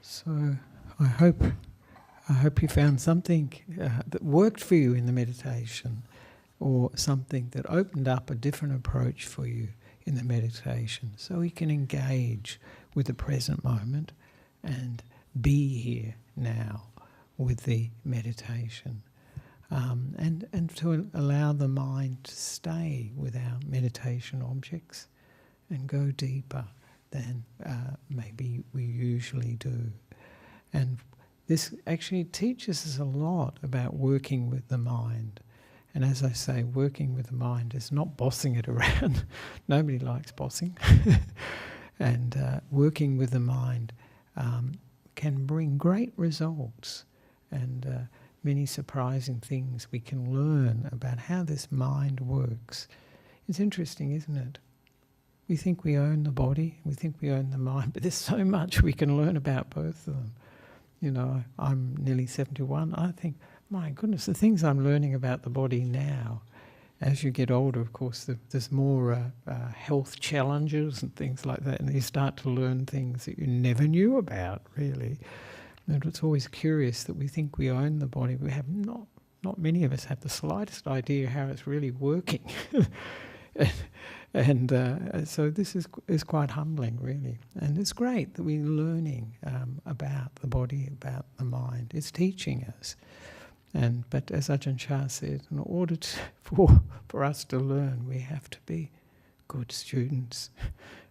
So I hope you found something that worked for you in the meditation, or something that opened up a different approach for you in the meditation, so we can engage with the present moment and be here now with the meditation, and to allow the mind to stay with our meditation objects and go deeper than maybe we usually do. And this actually teaches us a lot about working with the mind. And as I say, working with the mind is not bossing it around. Nobody likes bossing. And working with the mind can bring great results, and many surprising things we can learn about how this mind works. It's interesting, isn't it? We think we own the body, we think we own the mind, but there's so much we can learn about both of them. You know, I'm nearly 71. I think, my goodness, the things I'm learning about the body now. As you get older, of course, there's more health challenges and things like that, and you start to learn things that you never knew about, really. And it's always curious that we think we own the body. We have not many of us have the slightest idea how it's really working. And so this is quite humbling, really. And it's great that we're learning about the body, about the mind. It's teaching us. But as Ajahn Chah said, in order for us to learn, we have to be good students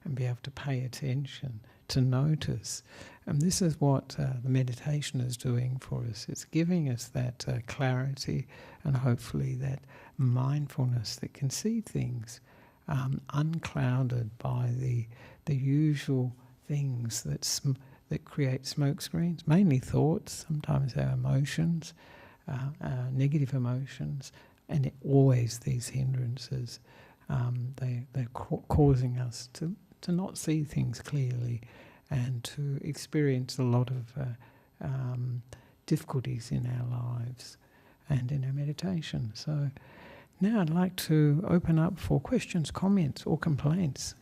and be able to pay attention, to notice. And this is what the meditation is doing for us. It's giving us that clarity and hopefully that mindfulness that can see things unclouded by the usual things that create smoke screens, mainly thoughts, sometimes our emotions, negative emotions, and always these hindrances. They're causing us to not see things clearly and to experience a lot of difficulties in our lives and in our meditation. So now I'd like to open up for questions, comments, or complaints.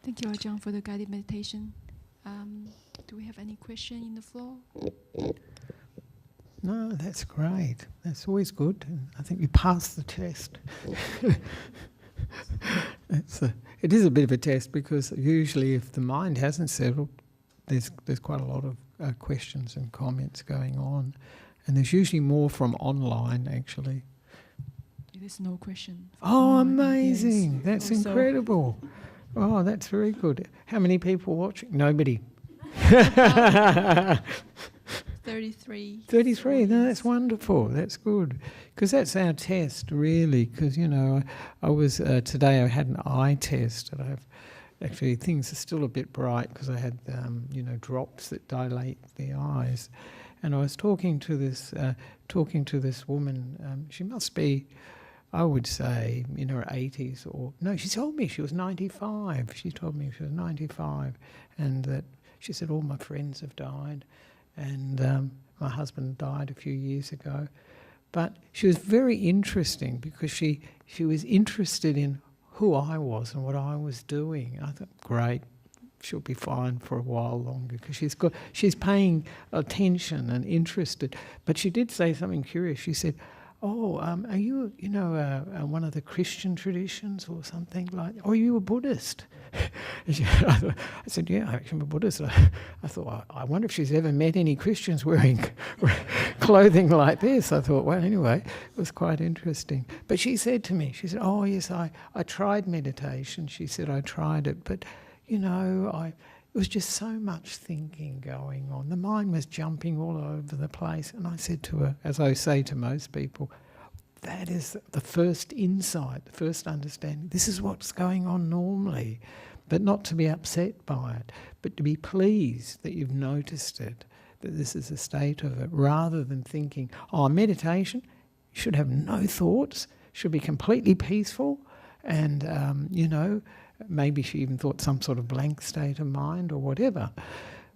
Thank you, Ajahn, for the guided meditation. Do we have any question in the floor? No, that's great. That's always good. I think you passed the test. It is a bit of a test because usually if the mind hasn't settled, there's quite a lot of questions and comments going on. And there's usually more from online, actually. There's no question. Oh, amazing. Yes. That's Also incredible. Oh, that's very good. How many people watching? Nobody. 33. 33, no, that's wonderful. That's good. Because that's our test, really. Because, you know, I was, today I had an eye test. And actually, things are still a bit bright because I had, you know, drops that dilate the eyes. And I was talking to this woman. She must be, I would say, in her 80s or... No, she told me she was 95. She told me she was 95. And that she said, all my friends have died. And my husband died a few years ago. But she was very interesting because she was interested in who I was and what I was doing. I thought, great, she'll be fine for a while longer because she's paying attention and interested. But she did say something curious. She said, oh, are you, you know, one of the Christian traditions or something like that? Or are you a Buddhist? I said, yeah, I'm a Buddhist. I thought, I wonder if she's ever met any Christians wearing clothing like this. I thought, well, anyway, it was quite interesting. But she said to me, she said, oh, yes, I tried meditation. She said, I tried it, but, you know, it was just so much thinking going on. The mind was jumping all over the place. And I said to her, as I say to most people, that is the first insight, the first understanding. This is what's going on normally. But not to be upset by it, but to be pleased that you've noticed it, that this is a state of it, rather than thinking, oh, meditation, you should have no thoughts, should be completely peaceful, and, you know, maybe she even thought some sort of blank state of mind or whatever.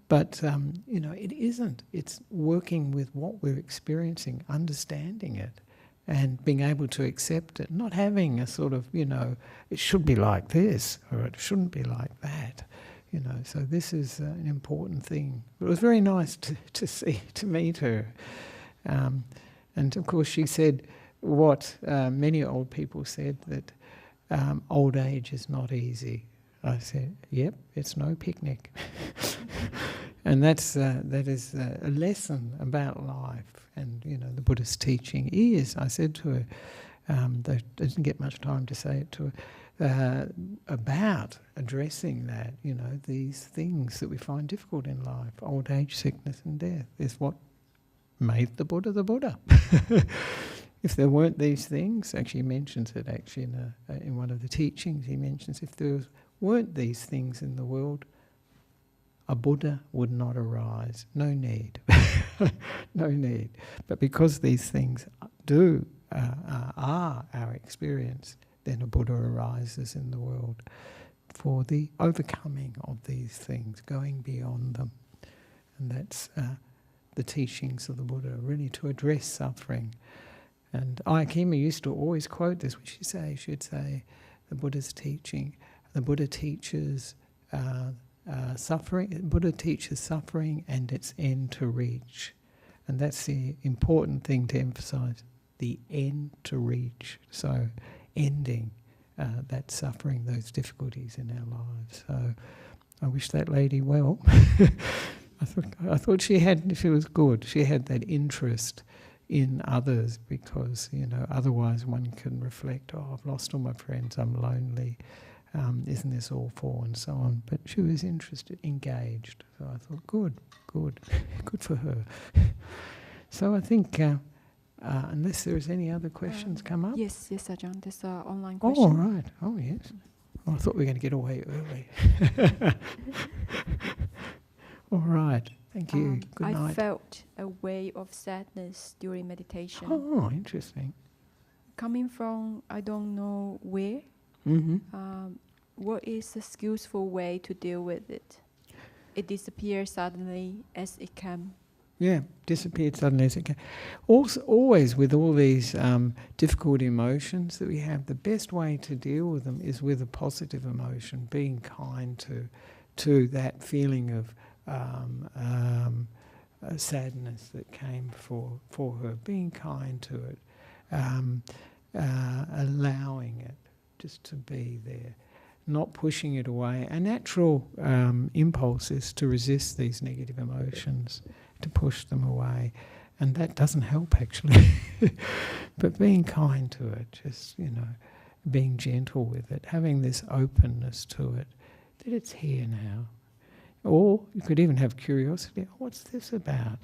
But, you know, it isn't. It's working with what we're experiencing, understanding it, and being able to accept it, not having a sort of, you know, it should be like this or it shouldn't be like that. You know, so this is an important thing. It was very nice to meet her. And of course she said what many old people said, that old age is not easy. I said, yep, it's no picnic. And that is a lesson about life. And, you know, the Buddhist teaching is, I said to her, they didn't get much time to say it to her, about addressing that, you know, these things that we find difficult in life, old age, sickness and death, is what made the Buddha the Buddha. If there weren't these things, actually he mentions it actually in one of the teachings, he mentions if there weren't these things in the world, a Buddha would not arise. No need. No need. But because these things are our experience, then a Buddha arises in the world for the overcoming of these things, going beyond them. And that's the teachings of the Buddha, really to address suffering. And Ayakema used to always quote this, which she'd say, the Buddha's teaching, the Buddha teaches suffering. Buddha teaches suffering and its end to reach, and that's the important thing to emphasise: the end to reach. So, ending that suffering, those difficulties in our lives. So, I wish that lady well. I thought she was good. She had that interest in others, because, you know, otherwise one can reflect, oh, I've lost all my friends, I'm lonely. Isn't this awful, and so on. But she was interested, engaged. So I thought, good for her. So I think, unless there's any other questions come up? Yes, Ajahn, there's an online question. Oh, right. Oh, yes. Oh, I thought we were going to get away early. All right. Thank you. Good night. I felt a wave of sadness during meditation. Oh, interesting. Coming from, I don't know where. Mm-hmm. What is a skillful way to deal with it? It disappears suddenly as it came. Yeah, disappeared suddenly as it came. Also, always with all these difficult emotions that we have, the best way to deal with them is with a positive emotion, being kind to that feeling of sadness that came for her, being kind to it, allowing it just to be there, not pushing it away. A natural impulse is to resist these negative emotions, to push them away, and that doesn't help actually. But being kind to it, just, being gentle with it, having this openness to it, that it's here now. Or you could even have curiosity, what's this about?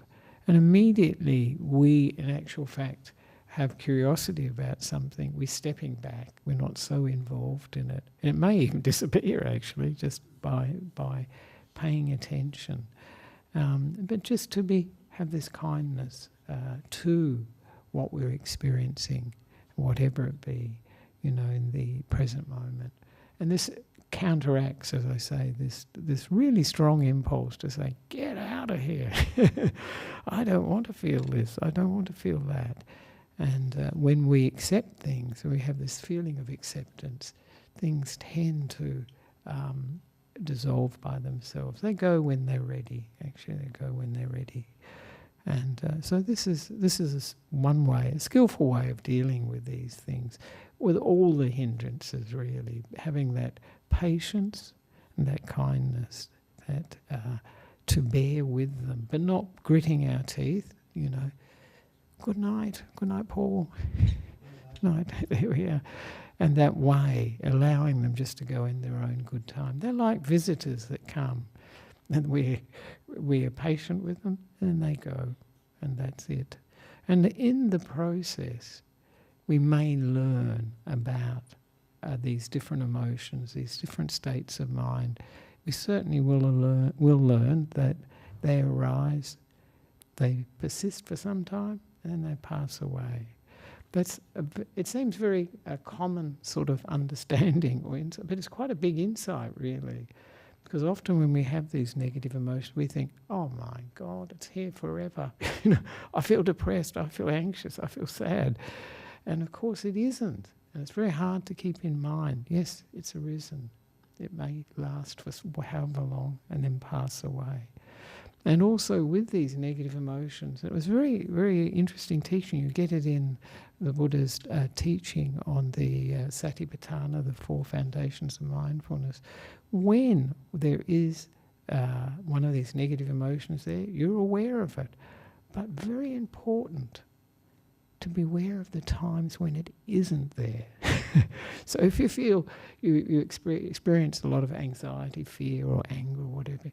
And immediately we, in actual fact, have curiosity about something, we're stepping back, we're not so involved in it. And it may even disappear actually, just by paying attention. But just to have this kindness to what we're experiencing, whatever it be, in the present moment. And this counteracts, as I say, this really strong impulse to say, get out of here. I don't want to feel this, I don't want to feel that. And when we accept things, we have this feeling of acceptance, things tend to dissolve by themselves. They go when they're ready, actually, they go when they're ready. And so this is one way, a skillful way of dealing with these things, with all the hindrances really, having that patience and that kindness, that to bear with them, but not gritting our teeth, Good night, Paul. Good night, there we are. And that way, allowing them just to go in their own good time. They're like visitors that come, and we are patient with them, and they go, and that's it. And in the process, we may learn about these different emotions, these different states of mind. We certainly will learn that they arise, they persist for some time, and then they pass away. It seems very common sort of understanding, but it's quite a big insight really. Because often when we have these negative emotions, we think, oh my God, it's here forever. I feel depressed, I feel anxious, I feel sad. And of course it isn't. And it's very hard to keep in mind, yes, it's arisen. It may last for however long and then pass away. And also with these negative emotions, it was very, very interesting teaching. You get it in the Buddha's teaching on the Satipatthana, the 4 foundations of mindfulness. When there is one of these negative emotions there, you're aware of it. But very important to be aware of the times when it isn't there. So if you feel you experience a lot of anxiety, fear or anger or whatever,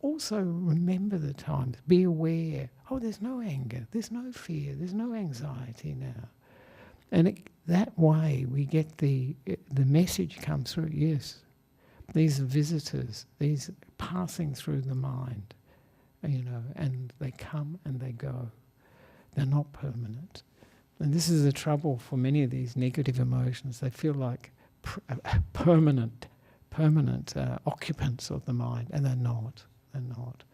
also remember the times, be aware, there's no anger, there's no fear, there's no anxiety now. And that way we get the message comes through, yes, these are visitors, these are passing through the mind, and they come and they go. They're not permanent. And this is the trouble for many of these negative emotions. They feel like permanent occupants of the mind, and they're not. They're not.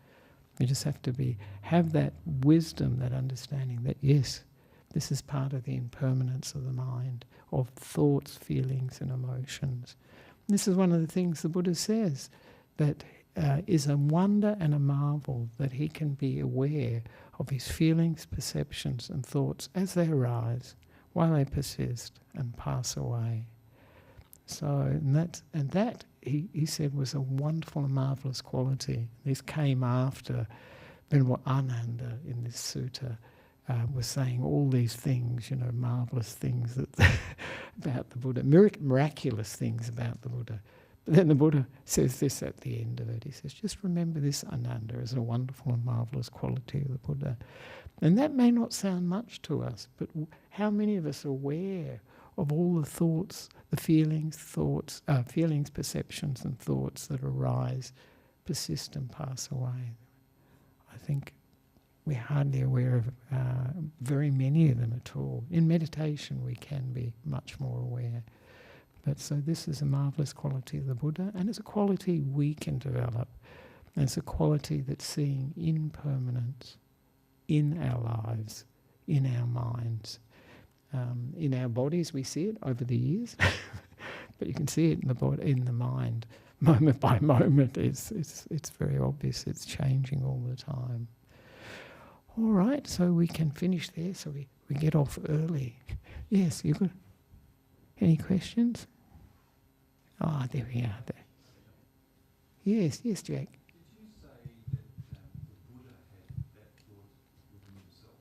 You just have to have that wisdom, that understanding that yes, this is part of the impermanence of the mind, of thoughts, feelings and emotions. And this is one of the things the Buddha says, that is a wonder and a marvel that he can be aware of his feelings, perceptions and thoughts as they arise, while they persist and pass away. So, and that he said was a wonderful and marvellous quality. This came after Venerable Ananda in this sutta was saying all these things, marvellous things that about the Buddha, miraculous things about the Buddha. But then the Buddha says this at the end of it. He says, just remember this Ananda as a wonderful and marvellous quality of the Buddha. And that may not sound much to us, but how many of us are aware of all the thoughts, the feelings, perceptions and thoughts that arise, persist and pass away? I think we're hardly aware of very many of them at all. In meditation we can be much more aware. But so this is a marvellous quality of the Buddha, and it's a quality we can develop. It's a quality that's seeing impermanence in our lives, in our minds. In our bodies we see it over the years, but you can see it in the body, in the mind, moment by moment. It's very obvious. It's changing all the time. All right, so we can finish there. So we get off early. Yes, you good? Any questions? Ah, there we are. There. Yes, Jack. Did you say that the Buddha had that thought within himself?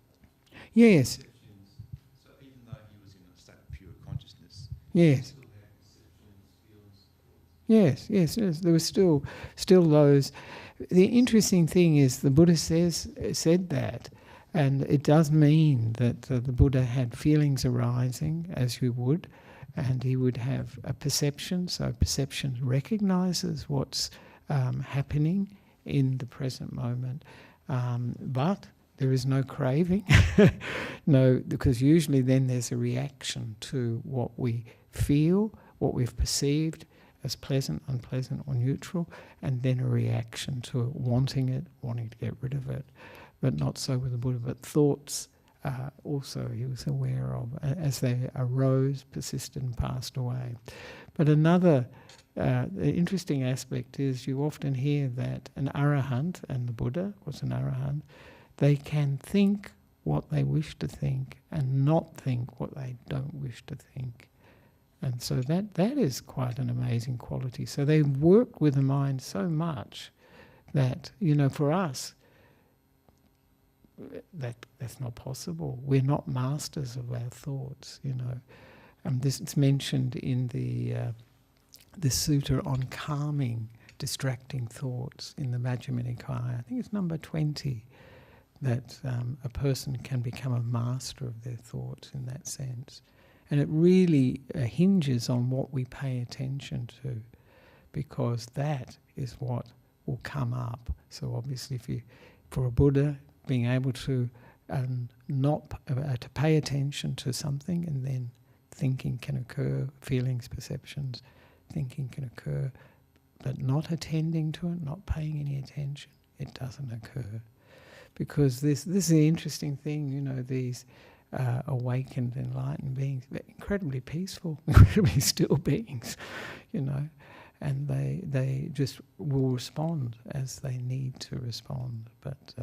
Yes. So even though he was in a state of pure consciousness, Yes. he still had perceptions, feelings, thoughts. Yes. There was still those. The interesting thing is the Buddha said that, and it does mean that the Buddha had feelings arising, as you would, and he would have a perception. So perception recognises what's happening in the present moment, but there is no craving. No, because usually then there's a reaction to what we feel, what we've perceived as pleasant, unpleasant or neutral, and then a reaction to it, wanting to get rid of it. But not so with the Buddha. But thoughts also he was aware of as they arose, persisted and passed away. But another interesting aspect is you often hear that an arahant, and the Buddha was an arahant, they can think what they wish to think and not think what they don't wish to think. And so that is quite an amazing quality. So they work with the mind so much that, for us, that's not possible. We're not masters of our thoughts, This is mentioned in the sutta on calming distracting thoughts in the Majjhima Nikaya. I think it's number 20, that a person can become a master of their thoughts in that sense. And it really hinges on what we pay attention to, because that is what will come up. So obviously, for a Buddha, being able to to pay attention to something, and then thinking can occur, feelings, perceptions, thinking can occur, but not attending to it, not paying any attention, it doesn't occur. Because this is the interesting thing, these awakened, enlightened beings, they're incredibly peaceful, incredibly still beings, and they just will respond as they need to respond, but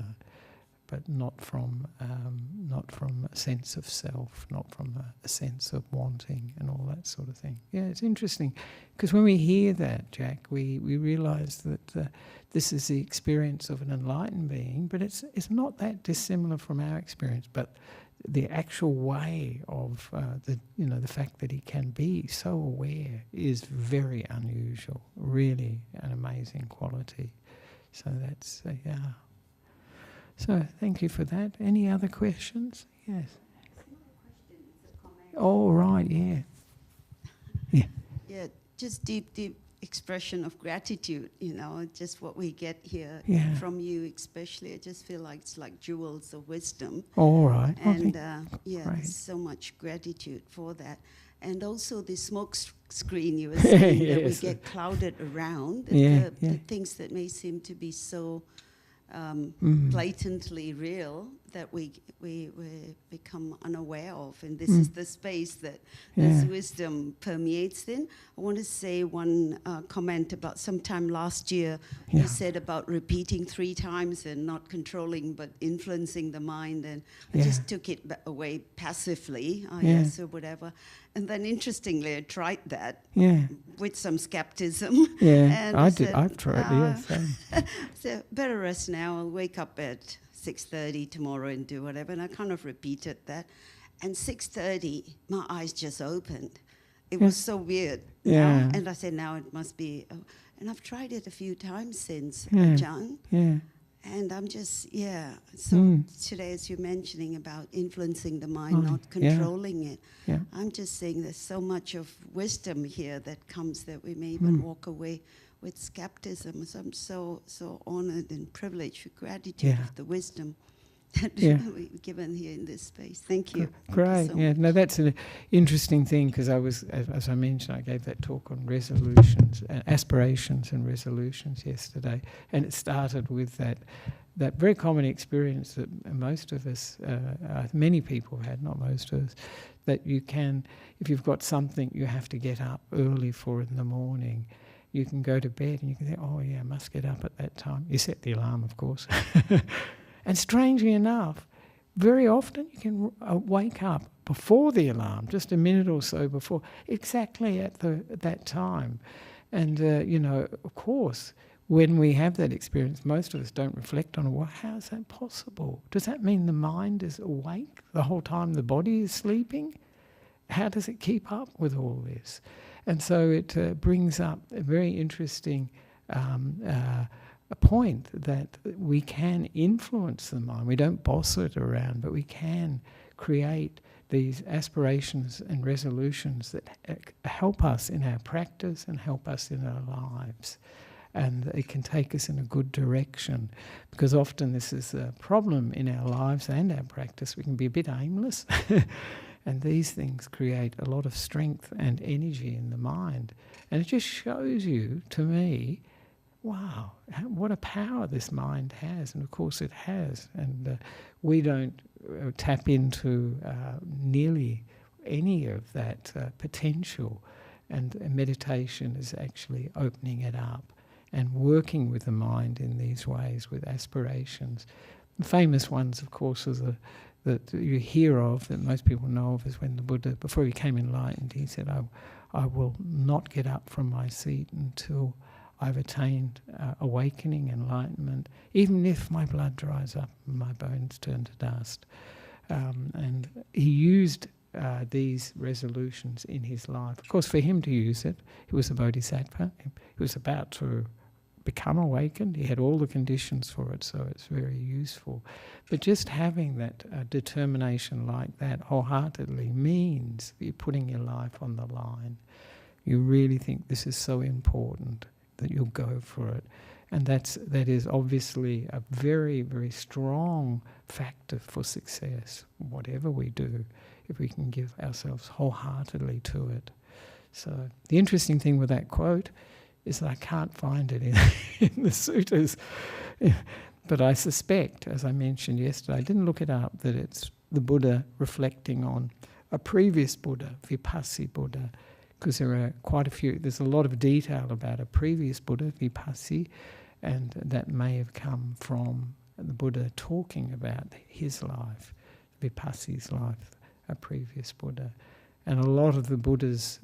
not from a sense of self, not from a sense of wanting and all that sort of thing. Yeah, it's interesting, because when we hear that, Jack, we realise that this is the experience of an enlightened being, but it's not that dissimilar from our experience. But the actual way of the fact that he can be so aware is very unusual, really an amazing quality. So that's yeah. So thank you for that. Any other questions? Yes. It's not a question, it's a comment. Oh, right, yeah. Yeah. Yeah, just deep expression of gratitude, just what we get here from you especially. I just feel like it's like jewels of wisdom. All right. And great. There's so much gratitude for that. And also the smoke screen you were saying that we get clouded around, the things that may seem to be so blatantly real that we become unaware of, and this is the space that this wisdom permeates in. I want to say one comment about sometime last year. You said about repeating 3 times and not controlling but influencing the mind, and I just took it away passively, yes, or whatever. And then interestingly, I tried that with some skepticism. Yeah, and I've tried, so better rest now. I'll wake up at 6:30 tomorrow and do whatever. And I kind of repeated that. And 6:30, my eyes just opened. It was so weird. Yeah. And I said, now it must be. And I've tried it a few times since, Ajahn. Yeah. And I'm just, So today, as you're mentioning about influencing the mind, not controlling it, I'm just saying there's so much of wisdom here that comes that we may even walk away with skepticism. So I'm so honored and privileged with gratitude of the wisdom. that we've given here in this space. Thank you. Great. Thank you so Yeah. much. No, that's an interesting thing, because I was, as I mentioned, I gave that talk on resolutions, aspirations and resolutions yesterday, and it started with that very common experience that most of us, many people had, not most of us, that you can, if you've got something you have to get up early for in the morning, you can go to bed and you can think, oh yeah, I must get up at that time. You set the alarm, of course. And strangely enough, very often you can wake up before the alarm, just a minute or so before, exactly at that time. And, of course, when we have that experience, most of us don't reflect on it. Well, how is that possible? Does that mean the mind is awake the whole time the body is sleeping? How does it keep up with all this? And so it brings up a very interesting a point that we can influence the mind. We don't boss it around, but we can create these aspirations and resolutions that help us in our practice and help us in our lives. And it can take us in a good direction, because often this is a problem in our lives and our practice. We can be a bit aimless. And these things create a lot of strength and energy in the mind. And it just shows you, to me, wow, what a power this mind has. And of course it has. And we don't tap into nearly any of that potential. And meditation is actually opening it up and working with the mind in these ways with aspirations. The famous ones, of course, are that you hear of, that most people know of, is when the Buddha, before he became enlightened, he said, I will not get up from my seat until I've attained awakening, enlightenment, even if my blood dries up and my bones turn to dust. And he used these resolutions in his life. Of course, for him to use it, he was a bodhisattva. He was about to become awakened. He had all the conditions for it, so it's very useful. But just having that determination like that wholeheartedly means that you're putting your life on the line. You really think this is so important that you'll go for it. And that is obviously a very, very strong factor for success, whatever we do, if we can give ourselves wholeheartedly to it. So the interesting thing with that quote is that I can't find it in the suttas. But I suspect, as I mentioned yesterday, I didn't look it up, that it's the Buddha reflecting on a previous Buddha, Vipassi Buddha, because there are quite a few, there's a lot of detail about a previous Buddha, Vipassi, and that may have come from the Buddha talking about his life, Vipassi's life, a previous Buddha. And a lot of the Buddhas,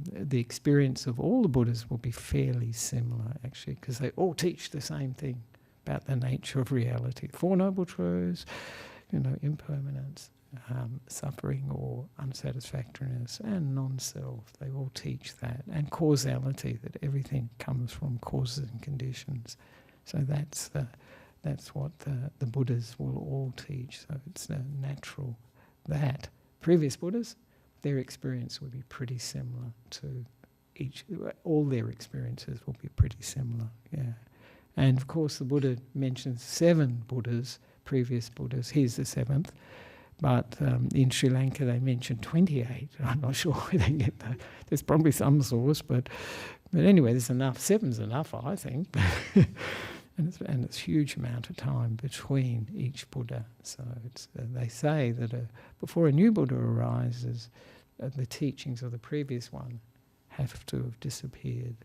the experience of all the Buddhas will be fairly similar, actually, because they all teach the same thing about the nature of reality. Four Noble Truths, impermanence, suffering or unsatisfactoriness, and non-self. They all teach that. And causality, that everything comes from causes and conditions. So that's what the Buddhas will all teach. So it's natural that previous Buddhas, their experience would be pretty similar to all their experiences will be pretty similar, yeah. And of course the Buddha mentions 7 Buddhas, previous Buddhas. He's the 7th. But in Sri Lanka they mention 28. I'm not sure where they get that. There's probably some source, but anyway, there's enough. 7's enough, I think. And it's a huge amount of time between each Buddha. So they say that before a new Buddha arises, the teachings of the previous one have to have disappeared,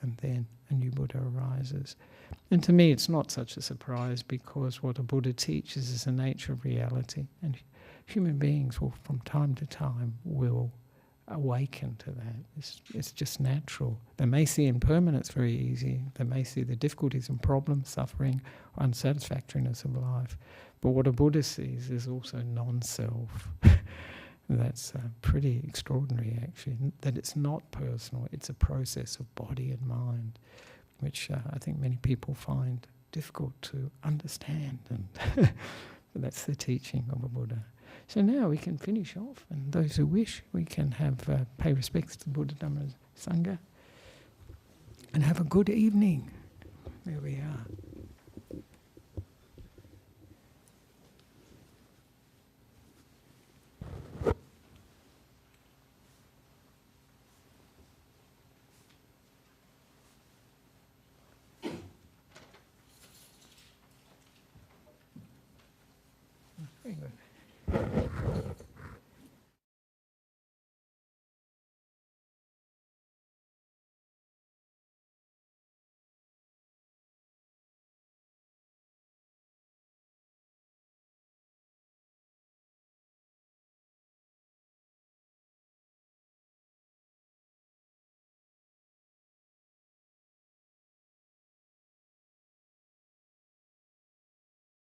and then a new Buddha arises. And to me it's not such a surprise, because what a Buddha teaches is the nature of reality, and human beings will from time to time will awaken to that. It's just natural. They may see impermanence very easy, they may see the difficulties and problems, suffering, unsatisfactoriness of life, but what a Buddha sees is also non-self. That's pretty extraordinary, actually, that it's not personal, it's a process of body and mind, which I think many people find difficult to understand, and but that's the teaching of a Buddha. So now we can finish off, and those who wish, we can have pay respects to Buddha, Dhamma, Sangha, and have a good evening. There we are. Anyway.